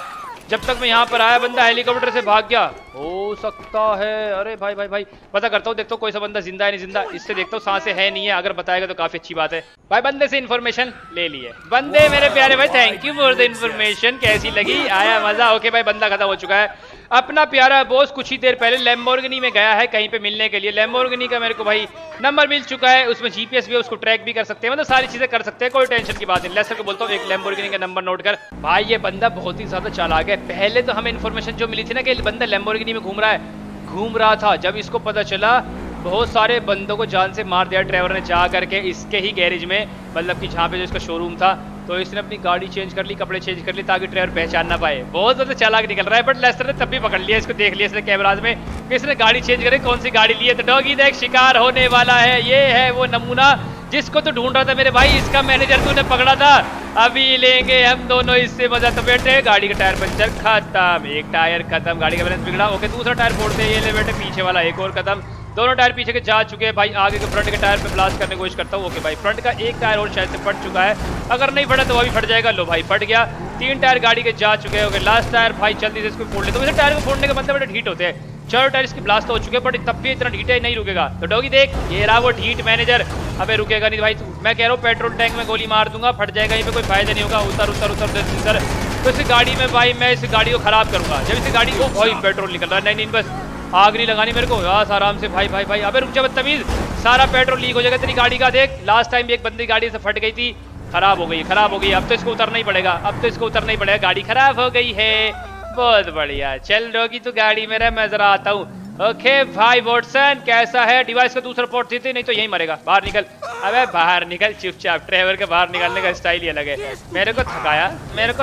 जब तक मैं यहाँ पर आया बंदा हेलीकॉप्टर से भाग गया, हो सकता है। अरे भाई भाई भाई पता करता हूँ, देखता हूँ कोई सा बंदा जिंदा है नहीं जिंदा, इससे देखता हूँ सांसें है नहीं है, अगर बताएगा तो काफी अच्छी बात है। भाई बंदे से इन्फॉर्मेशन ले ली है, बंदे मेरे प्यारे भाई thank you for the information, कैसी लगी, आया मजा। ओके भाई बंदा खत्म हो चुका है। अपना प्यारा बॉस कुछ ही देर पहले लैम्बोर्गिनी में गया है कहीं पे मिलने के लिए, लैम्बोर्गिनी का मेरे को भाई नंबर मिल चुका है, उसमें जीपीएस भी है, उसको ट्रैक भी कर सकते हैं, मतलब सारी चीजें कर सकते हैं, कोई टेंशन की बात नहीं। लेस्टर को बोलता हूँ एक लैम्बोर्गिनी का नंबर नोट कर। भाई ये बंदा बहुत ही ज्यादा चालाक है, पहले तो हमें इन्फॉर्मेशन जो मिली थी ना कि बंदा लैम्बोर्गिनी में घूम रहा था, जब इसको पता चला बहुत सारे बंदों को जान से मार दिया ड्राइवर ने जा करके इसके ही गैरेज में, मतलब कि जहाँ पे जो इसका शोरूम था। तो इसने अपनी गाड़ी चेंज कर ली, कपड़े चेंज कर ली ताकि ड्राइवर पहचान ना पाए। बहुत ज्यादा चालाक निकल रहा है, बट लेस्टर ने तब भी पकड़ लिया इसको, देख लिया इसने कैमराज में कि इसने गाड़ी चेंज करे, कौन सी गाड़ी ली है। तो डॉगी देख शिकार होने वाला है, ये है वो नमूना जिसको तो ढूंढ रहा था मेरे भाई, इसका मैनेजर तूने पकड़ा था। अभी लेंगे हम दोनों इससे मजा। तो बेटे गाड़ी का टायर पंचर खत्म, एक टायर खत्म, गाड़ी का बैलेंस बिगड़ा। ओके दूसरा टायर फोड़ते हैं, ये ले बेटे पीछे वाला एक और खत्म। दोनों टायर पीछे के जा चुके हैं भाई। आगे के फ्रंट के टायर पे ब्लास्ट करने की कोशिश करता हूँ। ओके भाई फ्रंट का एक टायर और शायद से फट चुका है, अगर नहीं फटा तो वो भी फट जाएगा। लो भाई फट गया। 3 टायर गाड़ी के जा चुके हैं। ओके लास्ट टायर भाई जल्दी से इसको फोड़ ले। तो वैसे टायर को फोड़ने का मतलब बेटा हीट होते हैं। 4 टायर इसके ब्लास्ट हो चुके हैं, बट तब भी इतना हीट है नहीं रुकेगा। तो डॉगी देख ये रहा वो हीट मैनेजर। अबे रुकेगा नहीं भाई, मैं कह रहा हूँ पेट्रोल टैंक में गोली मार दूंगा, फट जाएगा, यहीं पे कोई फायदा नहीं होगा। उतर उतर उतर उतर। तो इस गाड़ी में भाई मैं इस गाड़ी को खराब करूंगा। जब इस गाड़ी को भाई पेट्रोल निकल रहा है, नहीं बस आग नहीं लगानी मेरे को यार आराम से। भाई भाई भाई अबे रुक जा बदतमीज, सारा पेट्रोल लीक हो जाएगा तेरी गाड़ी का। देख लास्ट टाइम भी एक बंदी गाड़ी से फट गई थी, खराब हो गई खराब हो गई। अब तो इसको उतरना ही पड़ेगा, अब तो इसको उतरना ही पड़ेगा, गाड़ी खराब हो गई है। बहुत बढ़िया, चल डॉगी तू गाड़ी में रह, मैं जरा आता हूँ। ओके भाई वॉटसन कैसा है? डिवाइस का दूसरा पोर्ट देते, नहीं तो यहीं मरेगा। बाहर निकल, अबे बाहर निकल चुपचाप। ड्राइवर के बाहर निकलने का स्टाइल ही अलग है। मेरे को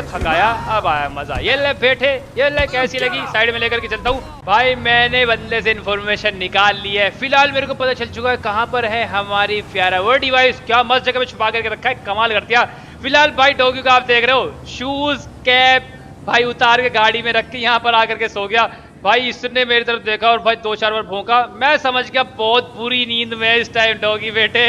थकाया, अब आया मजा। ये ले बैठे, ये ले कैसी लगी? साइड में लेकर के चलता हूँ भाई। मैंने बंदे से इन्फॉर्मेशन निकाल ली है। फिलहाल मेरे को पता चल चुका है कहाँ पर है हमारी प्यारा वो डिवाइस। क्या मस्त जगह में छुपा करके रखा है, कमाल कर दिया। फिलहाल भाई डॉगी को आप देख रहे हो, शूज कैप भाई उतार के गाड़ी में रख के यहाँ पर आकर के सो गया। भाई इसने मेरी तरफ देखा और भाई 2-4 बार भौंका। मैं समझ गया बहुत बुरी नींद में इस टाइम डॉगी बेटे,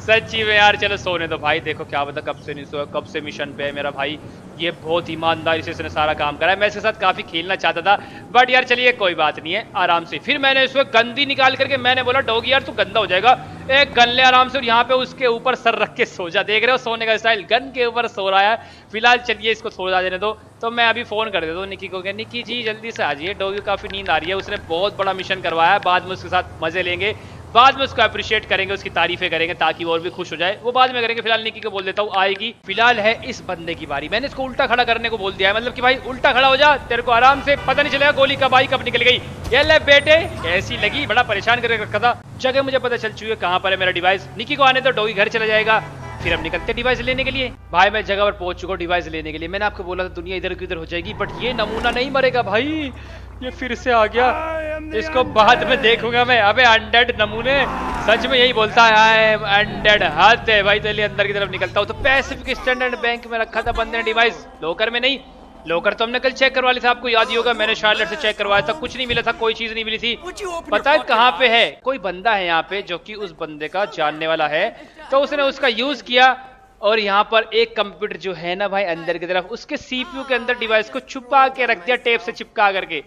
सच्ची में यार। चलो सोने दो भाई, देखो क्या पता कब से नहीं सोया, कब से मिशन पे है मेरा भाई। ये बहुत ईमानदारी से इसने सारा काम करा है। मैं इसके साथ काफी खेलना चाहता था, बट यार चलिए कोई बात नहीं है, आराम से। फिर मैंने इसको गंदी निकाल करके मैंने बोला डॉगी यार तू गंदा हो जाएगा, एक गन ले आराम से और यहाँ पे उसके ऊपर सर रख के सो जा। देख रहे हो सोने का स्टाइल, गन के ऊपर सो रहा है। फिलहाल चलिए इसको सो जा देने दो। तो मैं अभी फोन कर देता हूँ निकी को, निकी जी जल्दी से आ जाइए, डॉगी काफी नींद आ रही है। उसने बहुत बड़ा मिशन करवाया है, बाद में उसके साथ मजे लेंगे, बाद में उसको अप्रिशिएट करेंगे, उसकी तारीफें करेंगे ताकि वो और भी खुश हो जाए, वो बाद में करेंगे। फिलहाल निकी को बोल देता हूँ आएगी। फिलहाल है इस बंदे की बारी। मैंने इसको उल्टा खड़ा करने को बोल दिया है, मतलब कि भाई उल्टा खड़ा हो जा, तेरे को आराम से पता नहीं चलेगा गोली कब आई कब निकल गई। ये ले बेटे कैसी लगी? बड़ा परेशान करके रखा था। जगह मुझे पता चल चुकी है कहाँ पर है मेरा डिवाइस। निकी को आने तो डॉगी घर चला जाएगा, फिर हम निकलते डिवाइस लेने के लिए। भाई मैं जगह पर पहुंच चुका हूँ डिवाइस लेने के लिए। मैंने आपको बोला था दुनिया इधर की उधर हो जाएगी, बट ये नमूना नहीं मरेगा भाई। ये फिर से आ गया, इसको बाद में देखूंगा मैं। अबे अनडेड नमूने, सच में यही बोलता है आई एम अनडेड। हाथ है भाई, चलिए अंदर की तरफ निकलता हूँ। तो पैसिफिक स्टैंडर्ड बैंक में रखा था बंदे ने डिवाइस, लॉकर में नहीं। लॉकर तो हमने कल चेक करवा लिया था, आपको याद ही होगा। मैंने शार्लेट से चेक करवाया था, कुछ नहीं मिला था, कोई चीज नहीं मिली थी। पता है कहाँ पे है? कोई बंदा है यहाँ पे जो कि उस बंदे का जानने वाला है, तो उसने उसका यूज किया और यहाँ पर एक कंप्यूटर जो है ना भाई अंदर की तरफ, उसके सीपीयू के अंदर डिवाइस को छुपा के रख दिया, टेप से चिपका करके,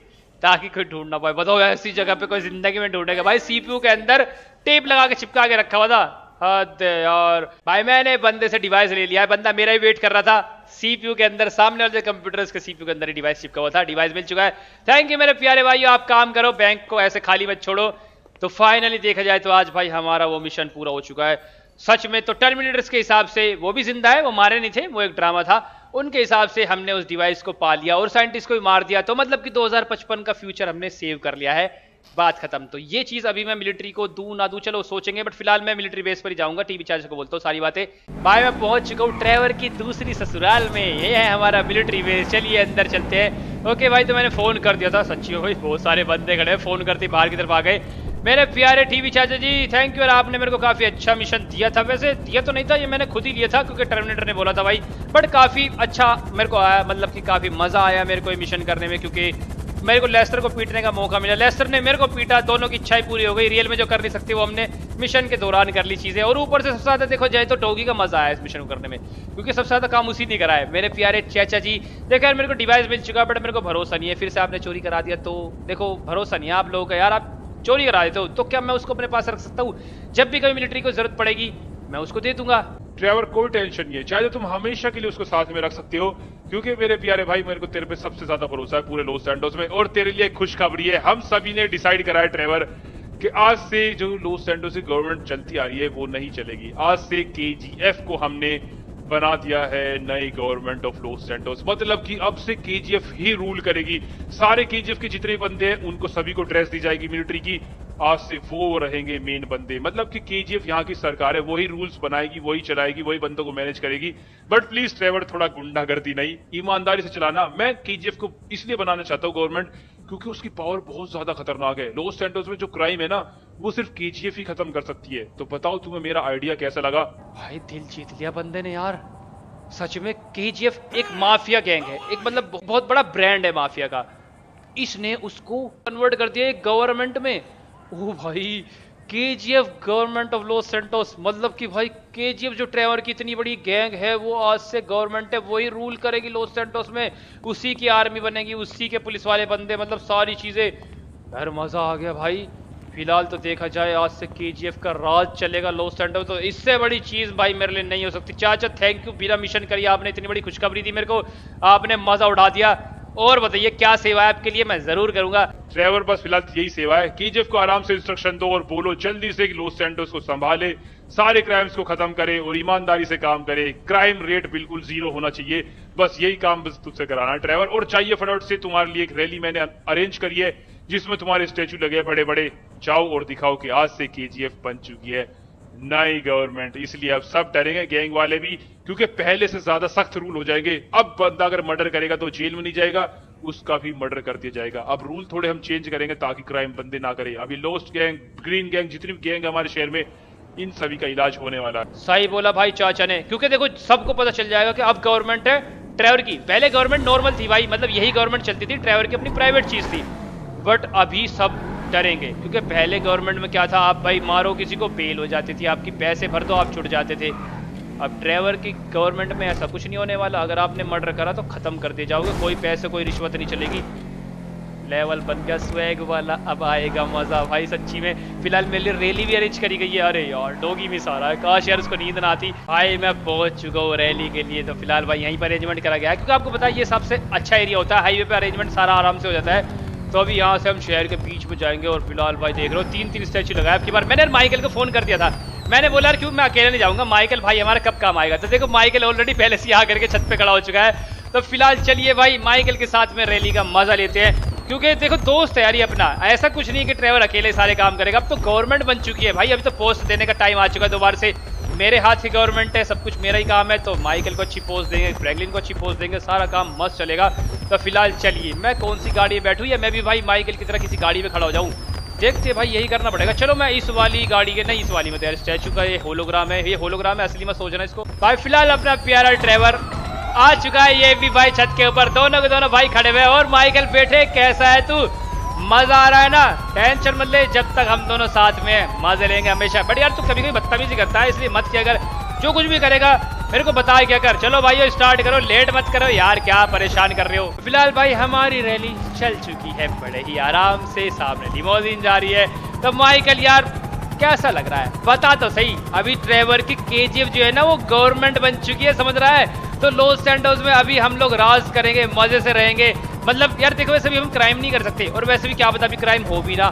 ताकि कोई ढूंढ ना पाए। बताओ ऐसी जगह पे कोई जिंदगी में ढूंढेगा भाई? सीपीयू के अंदर टेप लगा के चिपका के रखा हुआ था। हद यार भाई, मैंने बंदे से डिवाइस ले लिया है, बंदा मेरा ही वेट कर रहा था सीपीयू के अंदर। सामने वाले कंप्यूटर के सीपीयू के अंदर ही डिवाइस चिपका हुआ था। डिवाइस मिल चुका है, थैंक यू मेरे प्यारे भाई। आप काम करो, बैंक को ऐसे खाली मत छोड़ो। तो फाइनली देखा जाए तो आज भाई हमारा वो मिशन पूरा हो चुका है। सच में तो टर्मिनेटर्स के हिसाब से वो भी जिंदा है, वो मारे नहीं थे, वो एक ड्रामा था। उनके हिसाब से हमने उस डिवाइस को पा लिया और साइंटिस्ट को भी मार दिया, तो मतलब कि 2055 का फ्यूचर हमने सेव कर लिया है। बात खत्म। तो ये चीज अभी मैं मिलिट्री को दूं ना दूं चलो सोचेंगे, बट फिलहाल मैं मिलिट्री बेस पर ही जाऊंगा। टीवी चार्जर को बोलता हूँ सारी बातें। भाई मैं पहुंच चुका हूँ ट्रेवर की दूसरी ससुराल में, ये है हमारा मिलिट्री बेस। चलिए अंदर चलते हैं। ओके भाई, तो मैंने फोन कर दिया था, सच्ची हो भाई बहुत सारे बंदे खड़े, फोन करते बाहर की तरफ आ गए मेरे प्यारे टीवी चाचा जी। थैंक यू यार, आपने मेरे को काफी अच्छा मिशन दिया था। वैसे दिया तो नहीं था, ये मैंने खुद ही लिया था क्योंकि टर्मिनेटर ने बोला था भाई, बट काफी अच्छा मेरे को आया, मतलब कि काफी मजा आया मेरे को ये मिशन करने में, क्योंकि मेरे को लेस्टर को पीटने का मौका मिला, लेस्टर ने मेरे को पीटा, दोनों की इच्छाएं पूरी हो गई। रियल में जो कर नहीं सकती वो हमने मिशन के दौरान कर ली चीजें, और ऊपर से सबसे ज्यादा देखो जाए तो डॉगी का मजा आया इस मिशन को करने में, क्योंकि सबसे ज्यादा काम उसी ने करा है मेरे प्यारे चाचा जी। देखो यार मेरे को डिवाइस मिल चुका, बट मेरे को भरोसा नहीं है, फिर से आपने चोरी करा दिया तो देखो भरोसा नहीं है आप लोगों का यार। आप चोरी करा देते हो तो क्या मैं उसको अपने पास रख सकता हूँ? जब भी कभी मिलिट्री को जरूरत पड़ेगी मैं उसको दे दूंगा। ट्रेवर कोई टेंशन नहीं है, चाहे तुम हमेशा के लिए उसको साथ में रख सकते हो, क्योंकि मेरे प्यारे भाई मेरे को तेरे पे सबसे ज्यादा भरोसा है पूरे लॉस सैंटोस में। और तेरे लिए खुशखबरी है, हम सभी ने डिसाइड करा है ट्रेवर कि आज से जो लॉस सैंटोस की गवर्नमेंट चलती आ रही है वो नहीं चलेगी। आज से केजीएफ को हमने बना दिया है नई गवर्नमेंट ऑफ लॉस सैंटोस, मतलब कि अब से केजीएफ ही रूल करेगी। सारे केजीएफ के जितने बंदे हैं उनको सभी को ड्रेस दी जाएगी मिलिट्री की, आज से वो रहेंगे मेन बंदे। मतलब कि केजीएफ यहाँ की सरकार है, वही रूल्स बनाएगी, वही चलाएगी, वही बंदों को मैनेज करेगी। बट प्लीज ट्रेवर थोड़ा गुंडागर्दी नहीं, ईमानदारी से चलाना। मैं केजीएफ को इसलिए बनाना चाहता हूँ गवर्नमेंट, क्योंकि उसकी पावर बहुत ज्यादा खतरनाक है। लॉस सैंटोस में जो क्राइम है ना वो सिर्फ केजीएफ ही खत्म कर सकती है। तो बताओ तुम्हें मेरा आइडिया कैसा लगा? भाई दिल जीत लिया बंदे ने यार, सच में केजीएफ एक माफिया गैंग है, एक मतलब बहुत बड़ा ब्रांड है माफिया का। इसने उसको कन्वर्ट कर दिया एक गवर्नमेंट में। ओ भाई KGF government of Los Santos, मतलब कि भाई केजीएफ जो ट्रेवर की इतनी बड़ी गैंग है वो आज से गवर्नमेंट है, वही रूल करेगी लॉस सैंटोस में, उसी की आर्मी बनेगी, उसी के पुलिस वाले बंदे, मतलब सारी चीजें। यार मजा आ गया भाई। फिलहाल तो देखा जाए आज से केजीएफ का राज चलेगा लॉस सैंटोस, तो इससे बड़ी चीज भाई मेरे लिए नहीं हो सकती। चाचा थैंक यू, बिना मिशन करिए आपने इतनी बड़ी खुशखबरी दी मेरे को, आपने मजा उड़ा दिया। और बताइए क्या सेवा है आपके लिए, मैं जरूर करूंगा। ट्रेवर बस फिलहाल यही सेवा है, केजीएफ को आराम से इंस्ट्रक्शन दो और बोलो जल्दी से लॉस सैंटोस को संभाले, सारे क्राइम्स को खत्म करे और ईमानदारी से काम करे। क्राइम रेट बिल्कुल 0 होना चाहिए, बस यही काम बस तुझसे कराना है ट्रेवर। और चाहिए फटाफट से तुम्हारे लिए एक रैली मैंने अरेंज करी है जिसमें तुम्हारे स्टेचू लगे बड़े बड़े। जाओ और दिखाओ कि आज से केजीएफ बन चुकी है नई गवर्नमेंट, इसलिए अब सब डरेंगे, गैंग वाले भी, क्योंकि पहले से ज्यादा सख्त रूल हो जाएंगे। अब बंदा अगर मर्डर करेगा तो जेल में नहीं जाएगा, उसका भी मर्डर कर दिया जाएगा। अब रूल थोड़े हम चेंज करेंगे ताकि क्राइम बंदे ना करे। अभी लोस्ट गैंग, ग्रीन गैंग, जितनी भी गैंग हमारे शहर में, इन सभी का इलाज होने वाला है। सही बोला भाई चाचा ने, क्योंकि देखो सबको पता चल जाएगा कि अब गवर्नमेंट है ट्रेवर की। पहले गवर्नमेंट नॉर्मल थी भाई, मतलब यही गवर्नमेंट चलती थी, ट्रेवर की अपनी प्राइवेट चीज थी। बट अभी सब डरेंगे, क्योंकि पहले गवर्नमेंट में क्या था, आप भाई मारो किसी को बेल हो जाती थी, आपकी पैसे भर दो आप छुट जाते थे। अब ड्राइवर की गवर्नमेंट में ऐसा कुछ नहीं होने वाला, अगर आपने मर्डर करा तो खत्म कर दिए जाओगे, कोई पैसे कोई रिश्वत नहीं चलेगी। लेवल बन गया स्वैग वाला, अब आएगा मजा भाई सच्ची में। फिलहाल मेरे लिए रैली भी अरेंज करी गई है। अरे यार डॉगी मिस आ रहा है, काश यार उसको नींद ना आती। भाई मैं पहुंच चुका हूँ रैली के लिए, तो फिलहाल भाई यहीं पर अरेंजमेंट करा गया है, क्योंकि आपको पता है ये सबसे अच्छा एरिया होता है, हाईवे पे अरेंजमेंट सारा आराम से हो जाता है। तो अभी यहाँ से हम शहर के बीच में जाएंगे और फिलहाल भाई देख रहे हो 3-3 स्टैचू लगाया। अब की बार मैंने माइकल को फोन कर दिया था, मैंने बोला यार क्यों मैं अकेले नहीं जाऊंगा, माइकल भाई हमारा कब काम आएगा। तो देखो माइकल ऑलरेडी पहले से यहाँ करके छत पे खड़ा हो चुका है। तो फिलहाल चलिए भाई माइकल के साथ में रैली का मजा लेते हैं, क्योंकि देखो दोस्त है यार ये अपना, ऐसा कुछ नहीं है कि ट्रेवर अकेले सारे काम करेगा। अब तो गवर्नमेंट बन चुकी है भाई, अभी तो पोस्ट देने का टाइम आ चुका है दोबारा से। मेरे हाथ की गवर्नमेंट है, सब कुछ मेरा ही काम है, तो माइकल को अच्छी पोस्ट देंगे, फ्रैंकलिन को अच्छी पोस्ट देंगे, सारा काम मस्त चलेगा। तो फिलहाल चलिए मैं कौन सी गाड़ी में बैठूं, या मैं भी भाई माइकल की तरह किसी गाड़ी में खड़ा हो जाऊं, देखते भाई यही करना पड़ेगा। चलो मैं इस वाली गाड़ी के, नहीं इस वाली में, तो यार स्टैचू का ये होलोग्राम है, ये होलोग्राम है असली में सोचना इसको। भाई फिलहाल अपना प्यारा ट्रेवर आ चुका है, ये भी भाई छत के ऊपर, दोनों के दोनों भाई खड़े हुए। और माइकल बैठे, कैसा है तू, मजा आ रहा है ना, टेंशन मत ले, जब तक हम दोनों साथ में मजे लेंगे हमेशा। बट यार तू कभी कभी बदतमीजी करता है, इसलिए मत किया कर, जो कुछ भी करेगा मेरे को बता क्या कर। चलो भाई स्टार्ट करो, लेट मत करो यार, क्या परेशान कर रहे हो। फिलहाल भाई हमारी रैली चल चुकी है बड़े ही आराम से, सामने लिमोजिन जा रही है। तो माइकल यार कैसा लग रहा है बता तो सही। अभी ट्रेवर की केजीएफ जो है ना वो गवर्नमेंट बन चुकी है, समझ रहा है। तो लॉस सैंटोस में अभी हम लोग राज करेंगे, मजे से रहेंगे। मतलब यार देखो वैसे भी हम क्राइम नहीं कर सकते, और वैसे भी क्या पता अभी क्राइम हो भी ना।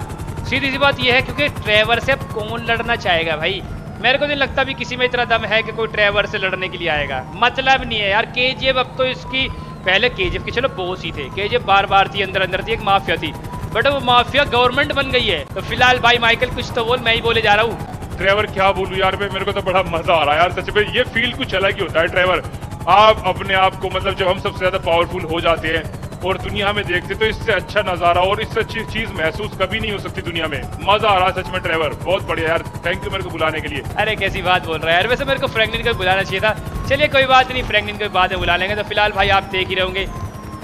सीधी सी बात यह है, क्योंकि ट्रेवर से अब कौन लड़ना चाहेगा भाई, मेरे को नहीं लगता भी किसी में इतना दम है कि कोई ट्रेवर से लड़ने के लिए आएगा, मतलब नहीं है यार। केजीएफ अब तो इसकी, पहले केजीएफ के चलो बॉस ही थे, केजीएफ बार बार थी, अंदर अंदर थी, एक माफिया थी, बट वो माफिया गवर्नमेंट बन गई है। तो फिलहाल भाई माइकल कुछ तो बोल, मैं ही बोले जा रहा हूँ। ट्रेवर क्या बोलूं यार, मेरे को तो बड़ा मजा आ रहा है यार सच में, ये फील कुछ अलग ही होता है ट्रेवर। आप अपने आप को, मतलब जब हम सबसे ज्यादा पावरफुल हो जाते हैं और दुनिया में देखते, तो इससे अच्छा नजारा और इससे अच्छी चीज महसूस कभी नहीं हो सकती दुनिया में। मजा आ रहा है सच में ट्रेवर, बहुत बढ़िया यार, थैंक यू मेरे को बुलाने के लिए। अरे कैसी बात बोल रहा है यार, वैसे मेरे को फ्रैंकलिन को बुलाना चाहिए था। चलिए कोई बात नहीं, फ्रैंकलिन को बाद में बुला लेंगे। तो फिलहाल भाई आप देख ही रहोगे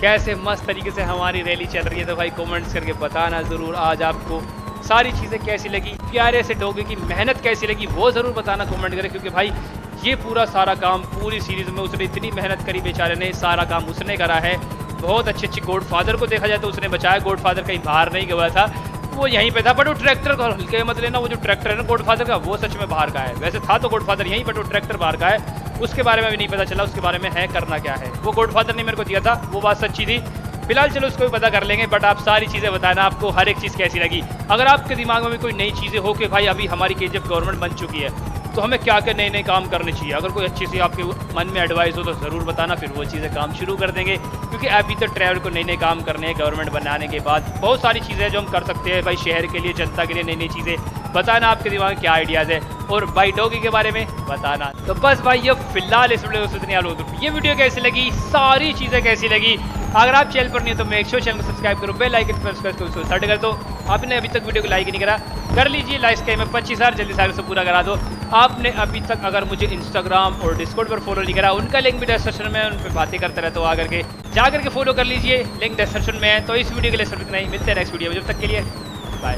कैसे मस्त तरीके से हमारी रैली चल रही है। तो भाई कमेंट्स करके बताना जरूर आज आपको सारी चीजें कैसी लगी, प्यारे से डॉगी की मेहनत कैसी लगी, वो जरूर बताना कमेंट करें, क्योंकि भाई ये पूरा सारा काम पूरी सीरीज में उसने इतनी मेहनत करी, बेचारे ने सारा काम उसने करा है। बहुत अच्छी गॉडफादर को देखा जाए तो उसने बचाया, गॉडफादर कहीं बाहर नहीं गया था, वो यहीं पे था। बट वो ट्रैक्टर को हल्के मत लेना, वो जो ट्रैक्टर है ना गॉडफादर का, वो सच में बाहर का है। वैसे था तो गॉडफादर यहीं, बट वो ट्रैक्टर बाहर का है, उसके बारे में भी नहीं पता चला उसके बारे में है करना क्या है। वो गॉडफादर ने मेरे को दिया था, वो बात सच्ची थी। फिलहाल चलो उसको भी पता कर लेंगे, बट आप सारी चीजें बताना आपको हर एक चीज कैसी लगी। अगर आपके दिमाग में भी कोई नई चीजें हो कि भाई अभी हमारी केजीएफ गवर्नमेंट बन चुकी है, तो हमें क्या क्या नए नए काम करने चाहिए, अगर कोई अच्छी सी आपके मन में एडवाइस हो तो ज़रूर बताना, फिर वो चीज़ें काम शुरू कर देंगे। क्योंकि अभी तो ट्रैवल को नए नए काम करने हैं, गवर्नमेंट बनाने के बाद बहुत सारी चीज़ें जो हम कर सकते हैं भाई, शहर के लिए, जनता के लिए नई नई चीज़ें। बताना आपके दिमाग में क्या आइडियाज है, और भाई डॉगी के बारे में बताना। तो बस भाई ये फिलहाल इस वीडियो को इतनी आप लोगों को ये वीडियो कैसी लगी, सारी चीजें कैसी लगी, अगर आप चैनल पर नहीं हो तो मेक श्योर चैनल को सब्सक्राइब करो, बेल आइकन प्रेस करके उसको स्टार्ट कर दो। आपने अभी तक वीडियो को लाइक नहीं करा, कर लीजिए, लाइक्स के में 25,000 जल्दी से आगे पूरा करा दो। आपने अभी तक अगर मुझे इंस्टाग्राम और डिस्कॉर्ड पर फॉलो नहीं करा, उनका लिंक भी डिस्क्रिप्शन में, उन पर बातें करते रहते हो, आकर के जाकर के फॉलो कर लीजिए, लिंक डिस्क्रिप्शन में है। तो इस वीडियो के लिए सिर्फ इतना ही, मिलते हैं नेक्स्ट वीडियो में, जब तक के लिए बाय।